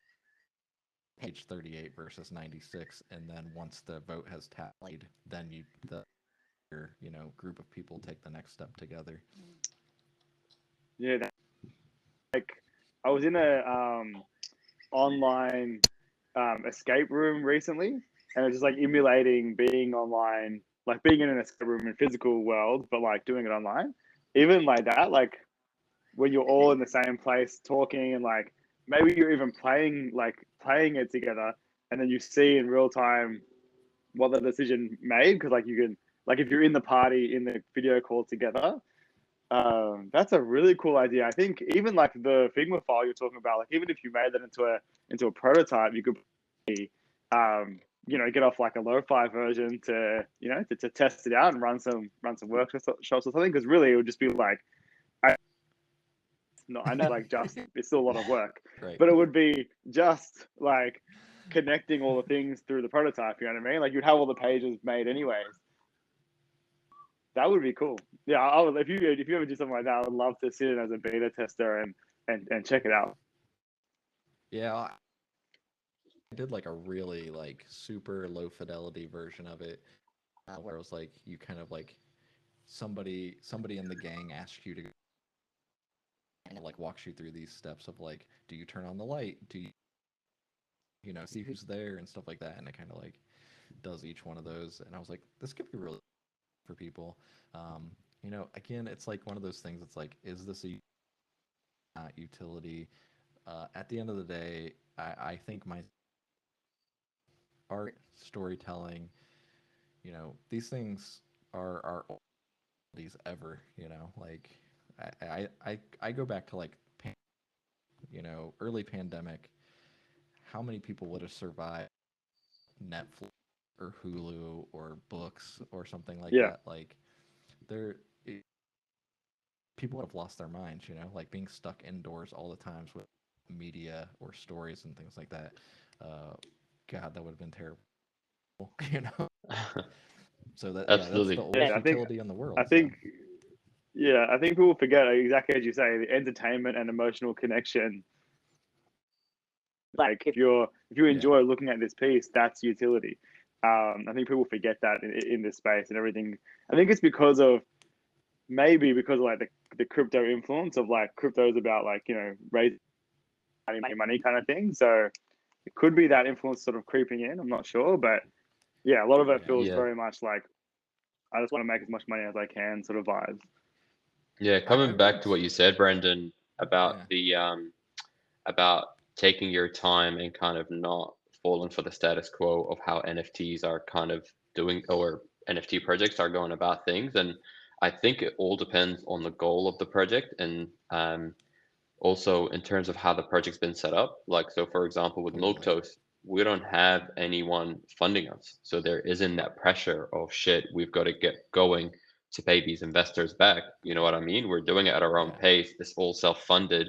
page 38 versus 96, and then once the vote has tallied, then you know, group of people take the next step together. Yeah. Like I was in a online escape room recently, and it's just like emulating being online, like being in an escape room in physical world, but like doing it online. Even like that, like when you're all in the same place talking and like maybe you're even playing it together, and then you see in real time what the decision made, because like you can, like if you're in the party in the video call together. That's a really cool idea. I think even like the Figma file you're talking about, like even if you made that into a prototype, you could um, get off like a lo-fi version to to test it out and run some workshops or something. Because really, it would just be like, I know like just it's still a lot of work, Right. but it would be just like connecting all the things through the prototype. You know what I mean? Like you'd have all the pages made anyways. That would be cool. Yeah, I would. If you ever do something like that, I would love to sit in as a beta tester and check it out. Yeah, I did like a really like super low fidelity version of it, where it was like you kind of like somebody in the gang asks you to and like walks you through these steps of like, do you turn on the light? Do you see who's there and stuff like that? And it kind of like does each one of those. And I was like, this could be really for people. Again, it's like one of those things. It's like, is this a utility? At the end of the day, I think my art storytelling, these things are these ever. Like I go back to like early pandemic. How many people would have survived Netflix or Hulu or books or something like Yeah, that? Like there people would have lost their minds, like being stuck indoors all the times with media or stories and things like that. Uh, God, that would have been terrible, you know. So yeah, that's the Absolutely. oldest yeah. utility in the I world. So think, yeah, I think people forget exactly as you say, the entertainment and emotional connection. Like if you yeah, enjoy looking at this piece, that's utility. I think people forget that in this space and everything. I think it's maybe because of like the crypto influence of like crypto is about like raising money kind of thing. So it could be that influence sort of creeping in. I'm not sure, but yeah, a lot of it yeah, feels Yeah. very much like I just want to make as much money as I can sort of vibes. Yeah. I Coming back would, to what you said, Brendan, yeah, about about taking your time and kind of not falling for the status quo of how NFTs are kind of doing, or NFT projects are going about things. And I think it all depends on the goal of the project, and also in terms of how the project's been set up. Like, so for example, with totally, Milktoast, we don't have anyone funding us. So there isn't that pressure of shit, we've got to get going to pay these investors back. You know what I mean? We're doing it at our own yeah, pace. It's all self-funded.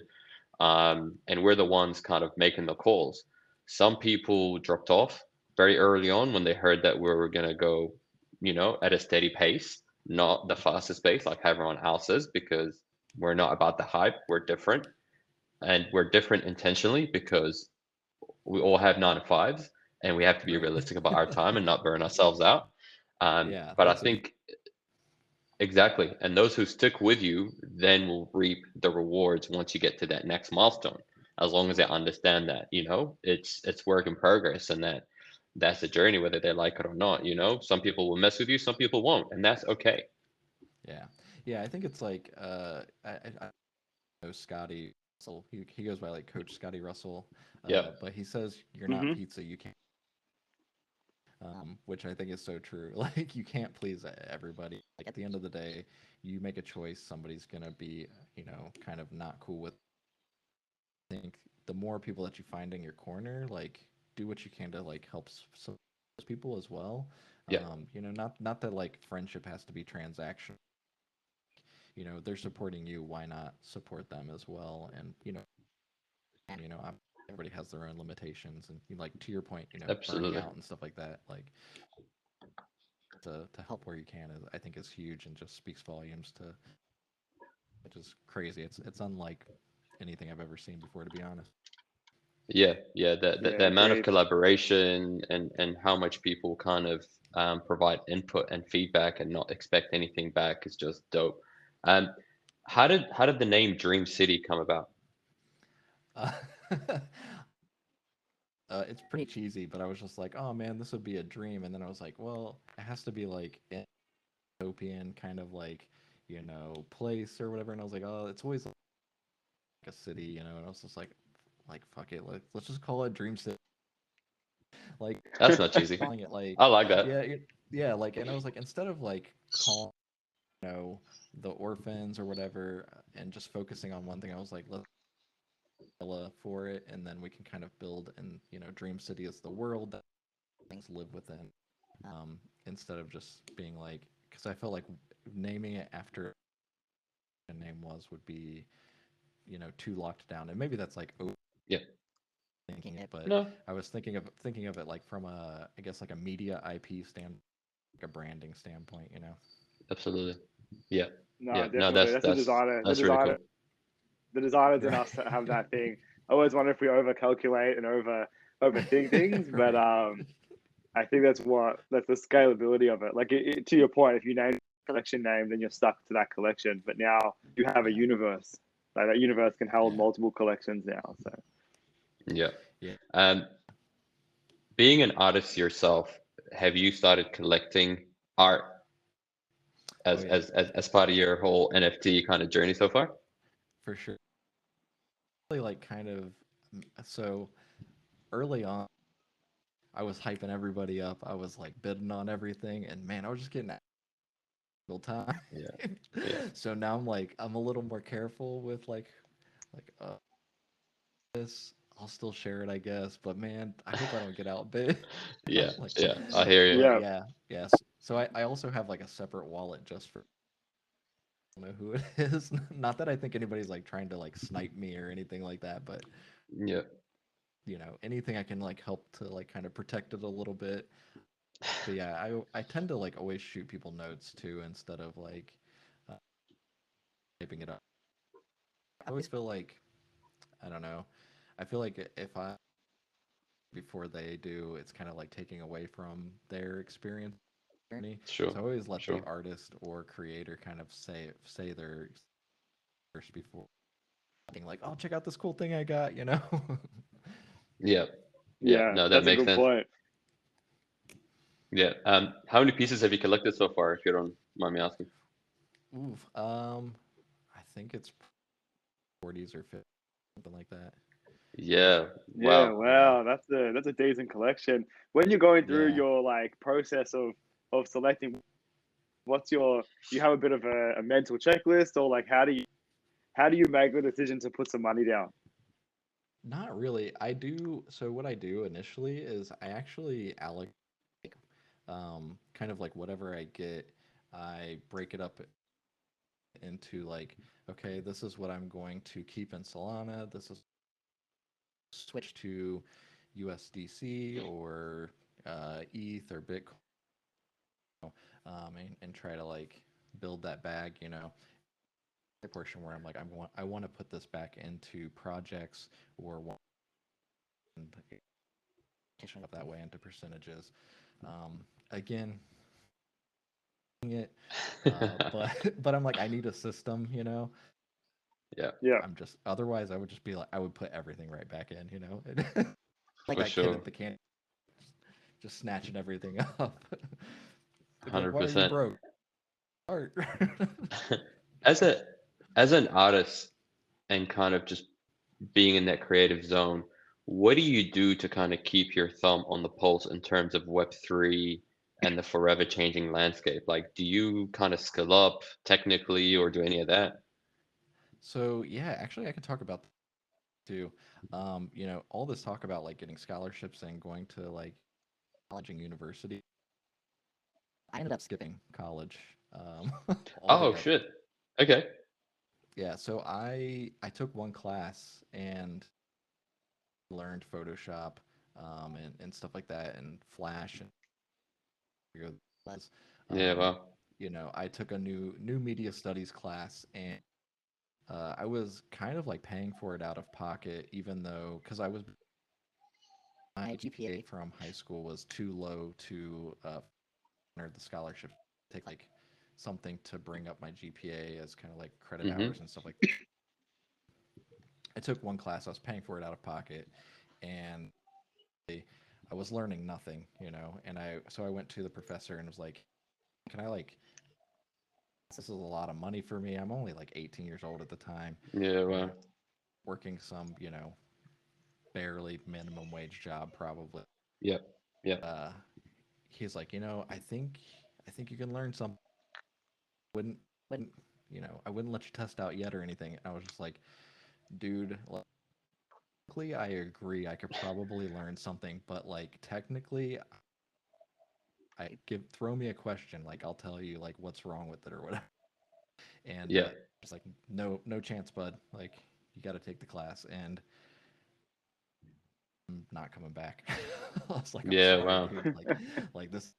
And we're the ones kind of making the calls. Some people dropped off very early on when they heard that we were going to go, at a steady pace, not the fastest pace like everyone else is, because we're not about the hype. We're different, and we're different intentionally because we all have 9 to 5s, and we have to be right, realistic about our time and not burn ourselves out. yeah. But I That's a think exactly, and those who stick with you then will reap the rewards once you get to that next milestone. As long as they understand that, it's work in progress, and that's a journey, whether they like it or not. Some people will mess with you, some people won't, and that's okay. yeah, yeah. I think it's like I know Scotty Russell. He goes by like Coach Scotty Russell, Yep. but he says you're not Mm-hmm. pizza, you can't. Which I think is so true. Like you can't please everybody. Like at the end of the day, you make a choice, somebody's gonna be, kind of not cool with. I think the more people that you find in your corner, like do what you can to like help support those people as well. Yeah. Not that like friendship has to be transactional. They're supporting you. Why not support them as well? And everybody has their own limitations, and like to your point, burning Absolutely. out and stuff like that. Like to help where you can is I think is huge and just speaks volumes to which is crazy. It's unlike anything I've ever seen before, to be honest. Yeah. The Yeah, amount of agreed. collaboration, and how much people kind of provide input and feedback and not expect anything back is just dope. Um, how did the name Dream City come about? Uh, It's pretty cheesy, but I was just like, oh man, this would be a dream. And then I was like, well, it has to be like an utopian kind of like, place or whatever. And I was like, oh, it's always like a city, And I was just like fuck it, let's just call it Dream City. Like That's not cheesy. calling it like, I like that. yeah, yeah. Like, and I was like, instead of like calling, you know, the orphans or whatever, and just focusing on one thing, I was like, let's for it, and then we can kind of build and Dream City is the world that things live within, instead of just being like, because I felt like naming it after a name would be too locked down, and maybe that's like Yeah. overthinking it, but No, I was thinking of it like from a, I guess, like a media IP stand, like a branding standpoint, absolutely. Yeah. No, Yeah. No, definitely. That's the designer. The that's really designer. cool. The designers in right, us that have that thing. I always wonder if we overcalculate and overthink things, but right, I think that's the scalability of it. Like to your point, if you name a collection name, then you're stuck to that collection. But now you have a yeah, universe. Like that universe can hold yeah, multiple collections now. So Yeah. yeah. Um, being an artist yourself, have you started collecting art Oh yeah, as part of your whole NFT kind of journey so far? for sure. Really, like, kind of, so early on, I was hyping everybody up. I was like bidding on everything, and man, I was just getting that all the time. Yeah. Yeah. So now I'm a little more careful with like this. I'll still share it, I guess, but man, I hope I don't get outbid. Yeah. Like, Yeah. I hear you. but yeah, yeah, yes. So I also have like a separate wallet just for, I don't know who it is. Not that I think anybody's like trying to like snipe me or anything like that, but Yeah. anything I can like help to like kind of protect it a little bit. But yeah, I tend to like always shoot people notes too instead of like uh, typing it up. I always feel like, I don't know. I feel like if I before they do, it's kind of like taking away from their experience journey. Sure. So I always let the Sure. artist or creator kind of say their first before being like, "Oh, check out this cool thing I got." Yeah. Yeah. yeah, No, that that's a makes good sense. point. Yeah. How many pieces have you collected so far, if you don't mind me asking? Ooh, I think it's 40s or 50s, something like that. Yeah, Yeah. Yeah, Wow. yeah, wow, that's a decent collection. When you're going through yeah. your like process of selecting, what's your do you have a bit of a mental checklist or like how do you make the decision to put some money down? Not really. I do. So what I do initially is I actually allocate, kind of like whatever I get, I break it up into like, okay, this is what I'm going to keep in Solana. This is switch to USDC or ETH or Bitcoin, and try to like build that bag. The portion where I'm like, I want to put this back into projects or want up that way into percentages. Again, it, but but I'm like, I need a system. Yeah. Yeah, I'm just, otherwise I would just be like, I would put everything right back in. Like For that kid sure. at the can, just snatching everything up. They'd be like, why are you 100%. broke? Art. As a as an artist and kind of just being in that creative zone, what do you do to kind of keep your thumb on the pulse in terms of Web3 and the forever changing landscape? Like, do you kind of skill up technically or do any of that? So yeah, actually I could talk about that too. All this talk about like getting scholarships and going to like college and university. I ended up skipping college Oh, altogether. shit. Okay. Yeah, so I took one class and learned Photoshop, and stuff like that, and Flash and Yeah, um, well. I took a new media studies class, and I was kind of like paying for it out of pocket, even though, because my GPA from high school was too low to enter the scholarship, take like something to bring up my GPA as kind of like credit Mm-hmm. hours and stuff like. I took one class. I was paying for it out of pocket, and I was learning nothing, you know, and I went to the professor and was like, can I like this is a lot of money for me. I'm only like 18 years old at the time, Yeah, you wow. know, working some, you know, barely minimum wage job probably. Yep. Yep. Uh, he's like, you know, I think you can learn something. Wouldn't you know, I wouldn't let you test out yet or anything. And I was just like, dude, technically I agree. I could probably learn something, but like technically I give throw me a question, like I'll tell you like what's wrong with it or whatever. And Yeah. just like no chance, bud. Like you got to take the class, and I'm not coming back. I was like, I'm Yeah, sorry, wow. dude. Like this,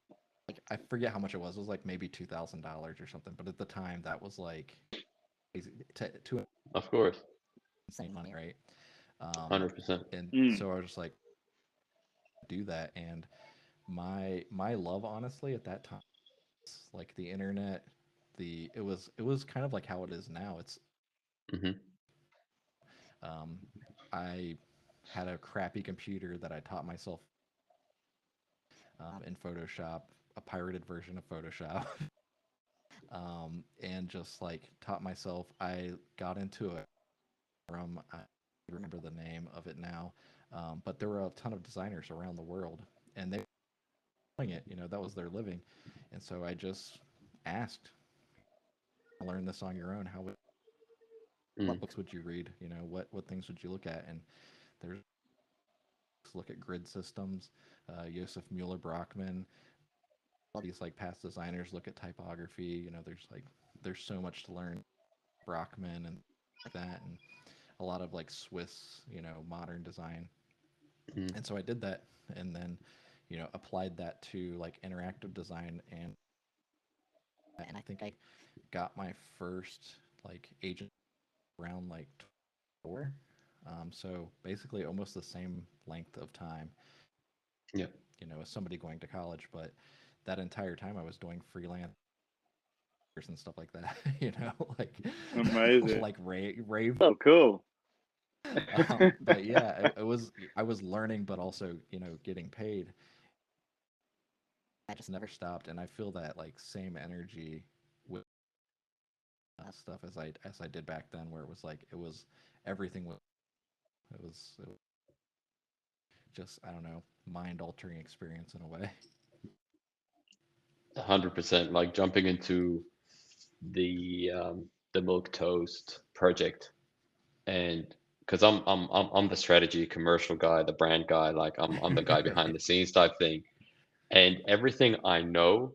like I forget how much it was. It was like maybe $2,000 or something. But at the time, that was like to Of course. insane money, right? Um, 100%. and Mm. so I was just like, do that. And my love, honestly, at that time, like the internet, it was kind of like how it is now. It's Hmm. um, I had a crappy computer that I taught myself in Photoshop, a pirated version of Photoshop, and just like taught myself. I got into it from I remember the name of it now, but there were a ton of designers around the world, and they were doing it. You know, that was their living, and so I just asked, "Learn this on your own. What Mm. books would you read? You know, what things would you look at?" And there's look at grid systems, Josef Mueller Brockman, all these like past designers look at typography. You know, there's so much to learn. Brockman and like that, and a lot of like Swiss, you know, modern design. Mm. And so I did that, and then, you know, applied that to like interactive design, and I think I got my first like agent around like four. So basically, almost the same length of time, Yeah. you know, as somebody going to college, but that entire time I was doing freelance and stuff like that, you know, like Amazing. like rave. Oh, cool. But yeah, it was I was learning, but also you know getting paid. I just never stopped, and I feel that like same energy with stuff as I did back then, where it was like it was everything was it was just I don't know mind altering experience in a way. 100%. Like jumping into the milk toast project, and because I'm the strategy commercial guy, the brand guy, like I'm the guy behind the scenes type thing. And everything I know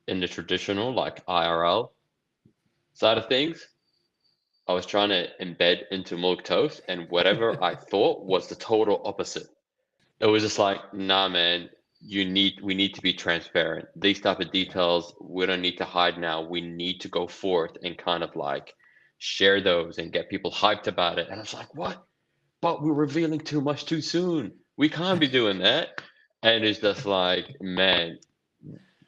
in the traditional like IRL side of things, I was trying to embed into milk toast, and whatever I thought was the total opposite. It was just like, nah, man, we need to be transparent. These type of details, we don't need to hide now. We need to go forth and kind of like share those and get people hyped about it. And I was like, what? But we're revealing too much too soon. We can't be doing that. And it's just like, man,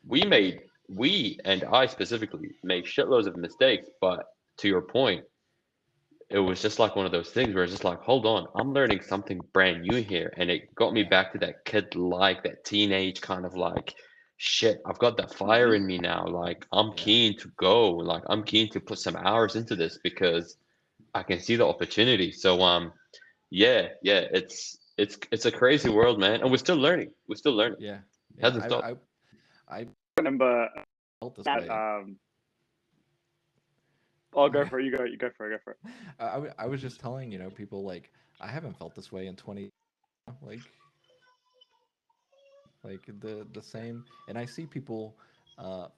we and I specifically made shitloads of mistakes. But to your point, it was just like one of those things where it's just like, hold on, I'm learning something brand new here. And it got me Yeah, back to that kid like that teenage kind of like, shit, I've got that fire Hmm. in me now. Like, I'm yeah, keen to go. Like, I'm keen to put some hours into this because I can see the opportunity. So, yeah, yeah, it's a crazy world, man. And we're still learning. We're still learning. yeah, yeah. Hasn't stopped. I Remember felt this that? way. I'll go for it. You go. You go for it. Go for it. I was just telling you know people like I haven't felt this way in 20 like the same, and I see people uh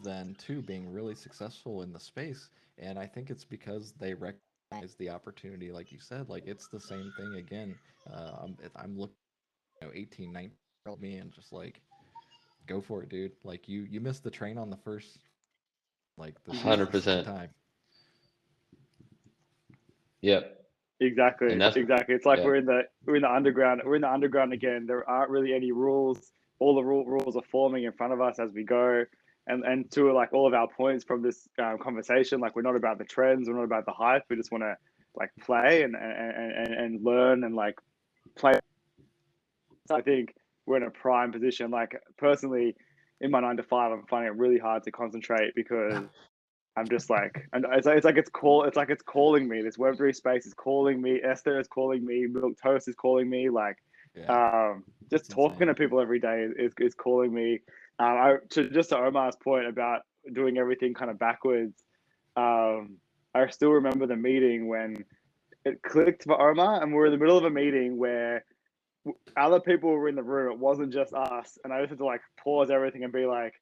then too being really successful in the space, and I think it's because they recognize the opportunity, like you said, like it's the same thing again. I'm looking, you know, 18, 19-year-old me, and just like go for it, dude. Like you missed the train on the first, like Hmm. this is the 100%. time. Yep. And Exactly. that's, Exactly. It's like yeah, we're in the underground. We're in the underground again. There aren't really any rules. All the rules are forming in front of us as we go. And to like all of our points from this conversation, like we're not about the trends. We're not about the hype. We just want to like play and learn and like play So I think we're in a prime position. Like personally, in my 9 to 5, I'm finding it really hard to concentrate because I'm just like, and it's like it's calling me. This Web3 space is calling me. Esther is calling me. Milk Toast is calling me. Like, Yeah, just it's talking to insane. people every day is calling me. Just to Omar's point about doing everything kind of backwards. I still remember the meeting when it clicked for Omar, and we're in the middle of a meeting where other people were in the room. It wasn't just us, and I just had to like pause everything and be like,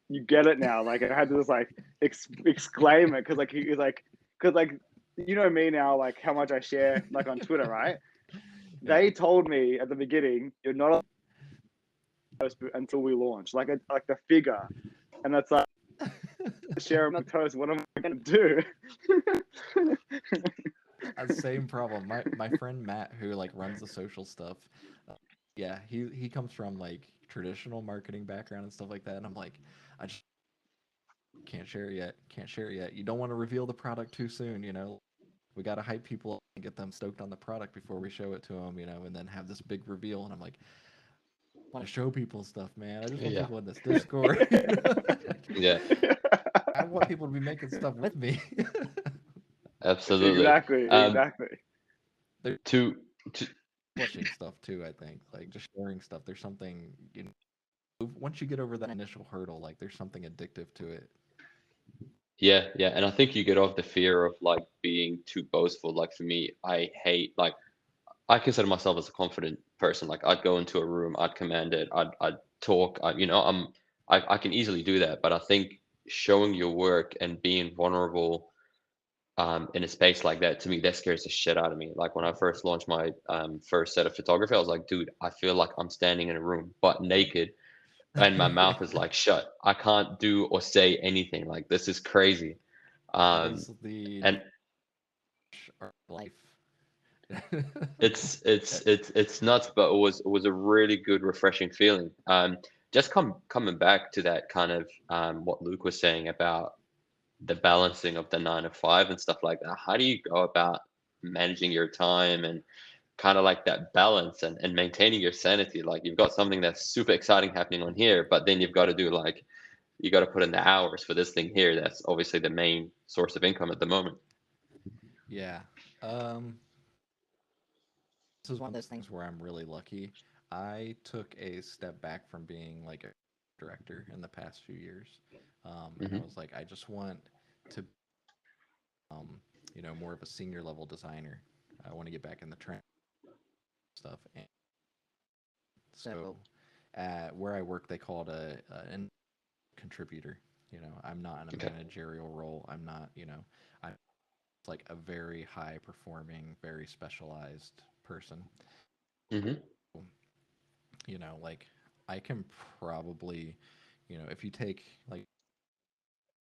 "You get it now!" Like I had to just like exclaim it because like he was like, because like you know me now, like how much I share like on Twitter, right? Yeah. They told me at the beginning, "You're not allowed to post until we launch," like the figure, and that's like share my toast. What am I gonna do? Same problem. My friend Matt, who like runs the social stuff, yeah, he comes from like traditional marketing background and stuff like that, and I'm like, I just can't share it yet. Can't share it yet. You don't want to reveal the product too soon, you know. We got to hype people up and get them stoked on the product before we show it to them, you know, and then have this big reveal. And I'm like, I want to show people stuff, man. I just want Yeah. people in this Discord. You know? Yeah. I want people to be making stuff with me. Absolutely. Exactly, Um, exactly. They're to to publishing stuff too. I think like just sharing stuff. There's something you know. Once you get over that initial hurdle, like there's something addictive to it. Yeah, yeah, and I think you get off the fear of like being too boastful. Like for me, I hate like I consider myself as a confident person. Like I'd go into a room, I'd command it, I'd talk. You know, I can easily do that. But I think showing your work and being vulnerable in a space like that, to me, that scares the shit out of me. Like when I first launched my first set of photography, I was like, dude, I feel like I'm standing in a room butt naked and my mouth is like shut. I can't do or say anything. Like this is crazy. That Um, is the and life. it's nuts, but it was a really good, refreshing feeling. Just coming back to that kind of what Luke was saying about the balancing of the 9 to 5 and stuff like that. How do you go about managing your time and kind of like that balance and maintaining your sanity? Like you've got something that's super exciting happening on here, but then you've got to do like you got to put in the hours for this thing here. That's obviously the main source of income at the moment. Yeah. This is one of those things where I'm really lucky. I took a step back from being like a director in the past few years. And I Hmm. was like, I just want to, you know, more of a senior level designer. I want to get back in the trend stuff. And so at where I work, they call it an contributor. You know, I'm not in a Okay. managerial role. I'm not, you know, I'm like a very high performing, very specialized person. Hmm. You know, like I can probably, you know, if you take like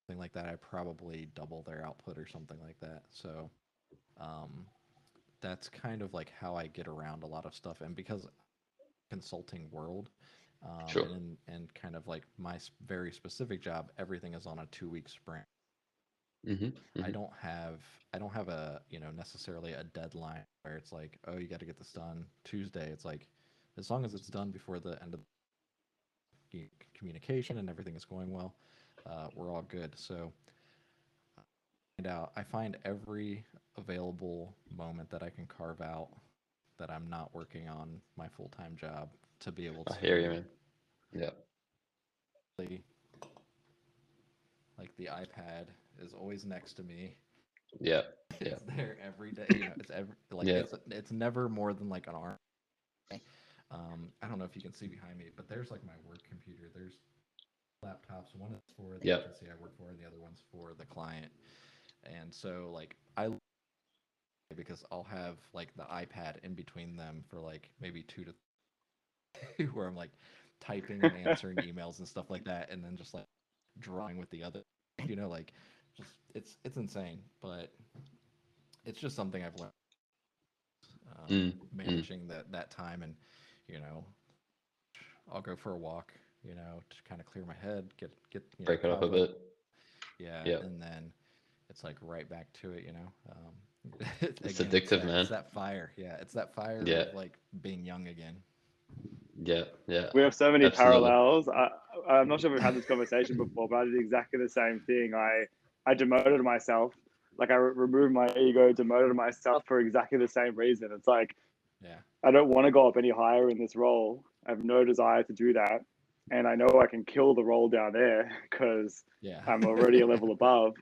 something like that, I probably double their output or something like that. So um, that's kind of like how I get around a lot of stuff. And because consulting world, Sure. and kind of like my very specific job, everything is on a 2 week sprint. Hmm. I Hmm. don't have I don't have a you know necessarily a deadline where it's like, oh, you got to get this done Tuesday. It's like as long as it's done before the end of the communication and everything is going well, we're all good. So I find every available moment that I can carve out that I'm not working on my full time job to be able I hear you, to man. Yeah. like the iPad is always next to me. Yeah. Yeah. It's there every day. You know, it's every like Yeah. it's never more than like an arm. I don't know if you can see behind me, but there's like my work computer. There's laptops. One is for the Yeah. agency I work for, and the other one's for the client. And so like I because I'll have like the iPad in between them for like maybe 2 to 3 where I'm like typing and answering emails and stuff like that, and then just like drawing with the other. You know, like just it's insane, but it's just something I've learned Mm. Mm. managing that time and you know I'll go for a walk, you know, to kind of clear my head, get you know Break it up a cobweb, bit. yeah, Yeah. and then it's like right back to it, you know. It's Again, addictive, it's man. that fire. Yeah, it's that fire Yeah, of like being young again. yeah, yeah. We have so many Absolutely. parallels. I'm not sure if we've had this conversation before, but I did exactly the same thing. I demoted myself. Like I removed my ego, demoted myself for exactly the same reason. It's like Yeah, I don't want to go up any higher in this role. I have no desire to do that, and I know I can kill the role down there because yeah, I'm already a level above.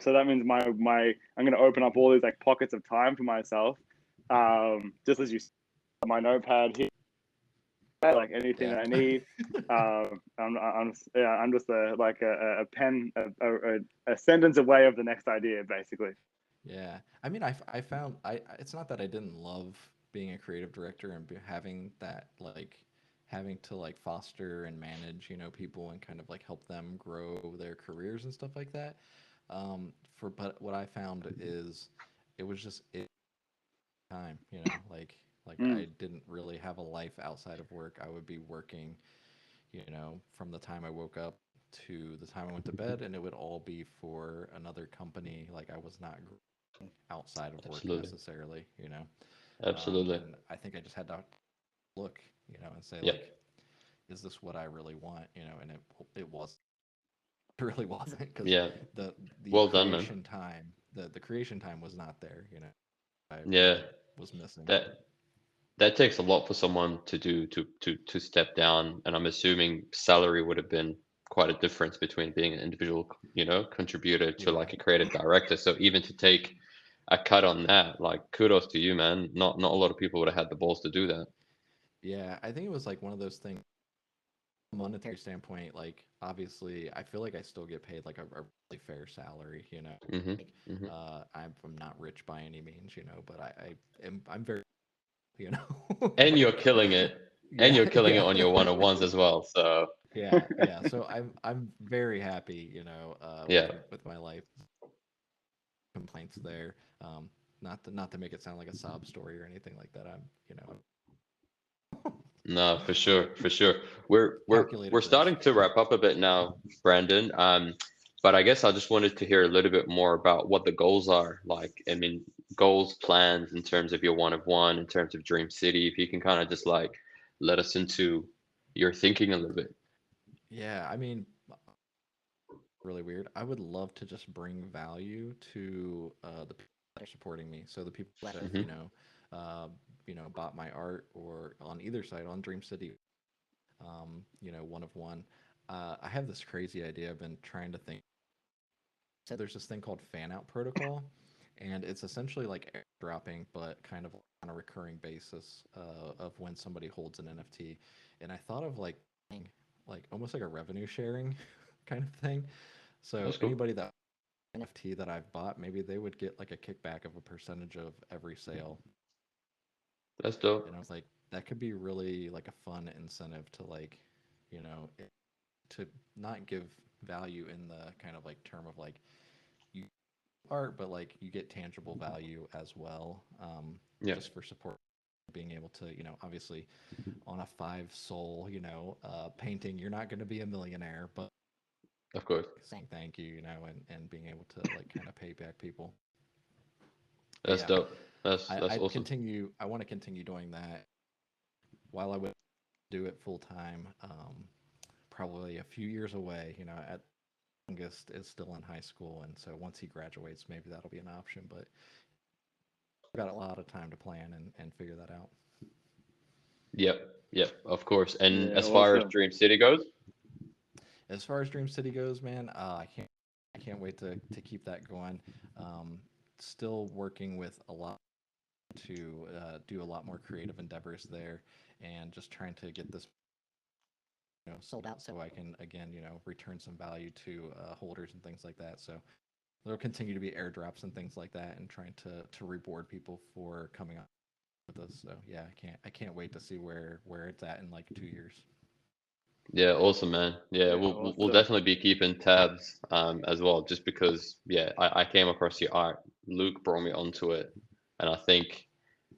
So that means my I'm going to open up all these like pockets of time for myself. Just as you said, my notepad here, like anything yeah, that I need. I'm just like a pen, a sentence away of the next idea, basically. yeah. I mean, I found it's not that I didn't love being a creative director and having that like having to like foster and manage, people and kind of like help them grow their careers and stuff like that. But what I found is it was just time, like Mm. I didn't really have a life outside of work. I would be working, from the time I woke up to the time I went to bed, and it would all be for another company. Like I was not outside of work Absolutely. necessarily. Absolutely. And I think I just had to look, and say Yeah. like, is this what I really want? And it was it really wasn't because Yeah. the the Well done, man. creation time the creation time was not there. I Yeah. really was missing. That that takes a lot for someone to do to step down, and I'm assuming salary would have been quite a difference between being an individual, contributor to Yeah. like a creative director. So even to take a cut on that, like kudos to you, man. Not a lot of people would have had the balls to do that. Yeah, I think it was like one of those things, monetary standpoint, like obviously I feel like I still get paid like a really fair salary. Hmm. Like Hmm. I'm not rich by any means, but I'm very, you know, And you're like killing it, and yeah, you're killing it yeah. on your one-on-ones as well. So Yeah, yeah. So I'm very happy, yeah, with my life. Complaints there. Not to make it sound like a sob story or anything like that. no, for sure, for sure. We're Calculated starting risk. to wrap up a bit now, Brandon. But I guess I just wanted to hear a little bit more about what the goals are. Like, I mean, goals, plans in terms of your one of one, in terms of Dream City. If you can kind of just like let us into your thinking a little bit. Yeah, I mean, really weird. I would love to just bring value to the people that are supporting me. So the people that have, Hmm. uh, bought my art or on either side on Dream City, one of one. I have this crazy idea. I've been trying to think. So there's this thing called fan out protocol, and it's essentially like dropping, but kind of on a recurring basis of when somebody holds an NFT. And I thought of like almost like a revenue sharing kind of thing. So That's cool. anybody that NFT that I've bought, maybe they would get like a kickback of a percentage of every sale. That's dope. And I was like, that could be really like a fun incentive to like, you know, to not give value in the kind of like term of like you art, but like you get tangible value as well, Yeah, just for support. Being able to, obviously on a 5 soul, painting, you're not going to be a millionaire, but of course. saying thank you, and being able to like kind of pay back people. But That's yeah, dope. That's I'd awesome. continue. I want to continue doing that while I would do it full time. Probably a few years away. At youngest is still in high school, and so once he graduates, maybe that'll be an option. But I've got a lot of time to plan and figure that out. Yep, yep, of course. And Yeah, as far as awesome. Dream City goes, As far as Dream City goes, man, I can't wait to keep that going. Um, Still working with a lot to do a lot more creative endeavors there, and just trying to get this sold out so I can again return some value to holders and things like that. So there'll continue to be airdrops and things like that, and trying to reward people for coming up with us. So yeah, I can't wait to see where it's at in like 2 years. yeah, awesome, man. Yeah, Yeah, we'll awesome. definitely be keeping tabs as well, just because yeah, I came across your art. Luke brought me onto it, and I think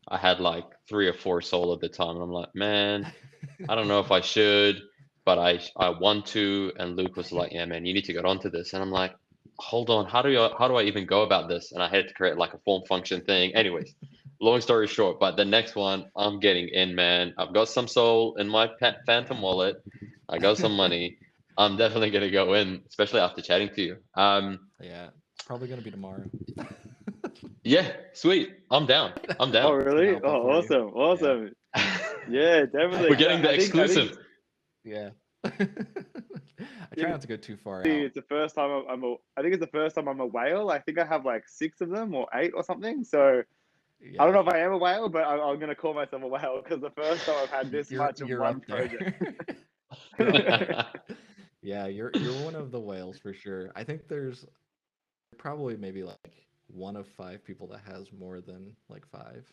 I had like 3 or 4 soul at the time, and I'm like, man, I don't know if I should, but I want to. And Luke was like, yeah, man, you need to get onto this, and I'm like, hold on, how do I even go about this? And I had to create like a form function thing. Anyways, long story short, but the next one I'm getting in, man. I've got some soul in my Phantom wallet. I got some money. I'm definitely gonna go in, especially after chatting to you. Yeah, it's probably gonna be tomorrow. Yeah, sweet. I'm down. I'm Oh, down. really? Can't Oh, wait for you. awesome, Yeah, awesome. Yeah, definitely. We're 'Cause getting the I think exclusive. yeah. I try yeah, not to go too far out. it's the first time I think it's the first time I'm a whale. I think I have like 6 of them or 8 or something. So I don't Yeah, know if I am a whale, but I'm gonna call myself a whale because the first time I've had this much in you're one up there. project. You're up there. Yeah, you're one of the whales for sure. I think there's probably maybe like one of 5 people that has more than like 5.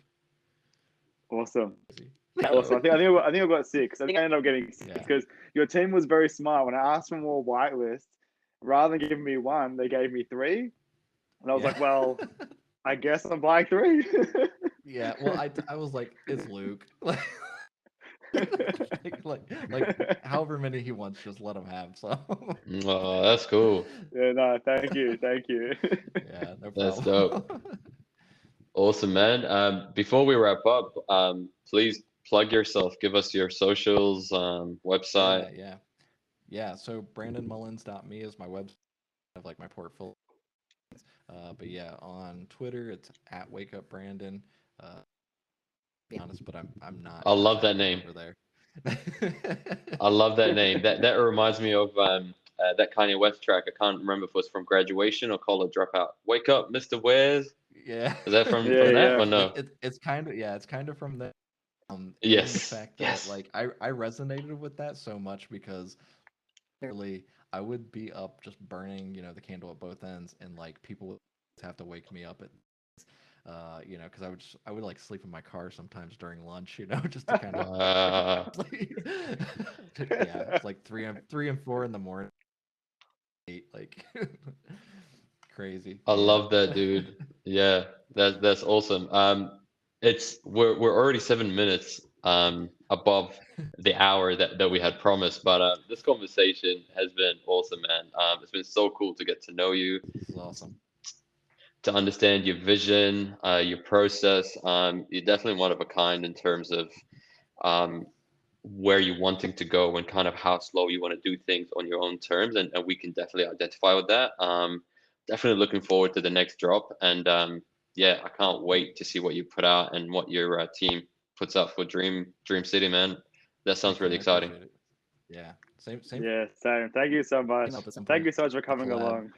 Awesome. Crazy. Awesome. I think I got 6. I think I ended up getting 6 Yeah. because your team was very smart. When I asked for more whitelists, rather than giving me 1, they gave me 3, and I was Yeah. like, well, I guess I'm buying 3. Yeah. Well, I was like, it's Luke. Like however many he wants, just let him have. So Oh, that's cool. Yeah, no, thank you, thank you. yeah, no That's problem. dope. Awesome, man. Before we wrap up, please plug yourself. Give us your socials, website. Yeah. Yeah. So brandonmullins.me is my website. I have like my portfolio. But yeah, on Twitter it's at Wake Up Brandon. Be honest, but I'm not I as love that active name. over there. I love that name. That reminds me of that Kanye West track. I can't remember if it was from Graduation or College Dropout. Wake up, Mr. Wares. Yeah. Is that Yeah, from that yeah. or no? It's kind of yeah, it's kind of from there. And the Yes. fact that Yes. like I resonated with that so much because literally I would be up just burning, the candle at both ends, and like people would have to wake me up at because I would like sleep in my car sometimes during lunch, just to kind of Uh, yeah, it's like 3 and 4 in the morning, 8, like crazy. I But yeah. love that, dude. Yeah, that's awesome. We're already 7 minutes above the hour that we had promised, but this conversation has been awesome, man. It's been so cool to get to know you, This is awesome. to understand your vision, your process. You're definitely one of a kind in terms of um, where you're wanting to go and kind of how slow you want to do things on your own terms, and we can definitely identify with that. Definitely looking forward to the next drop, and yeah, I can't wait to see what you put out and what your team puts out for Dream City, man. That sounds Thanks, really man. I exciting. appreciate it. Yeah. Same Yeah, same. Thank you so much. up at some Thank point. you so much for A coming collab. along.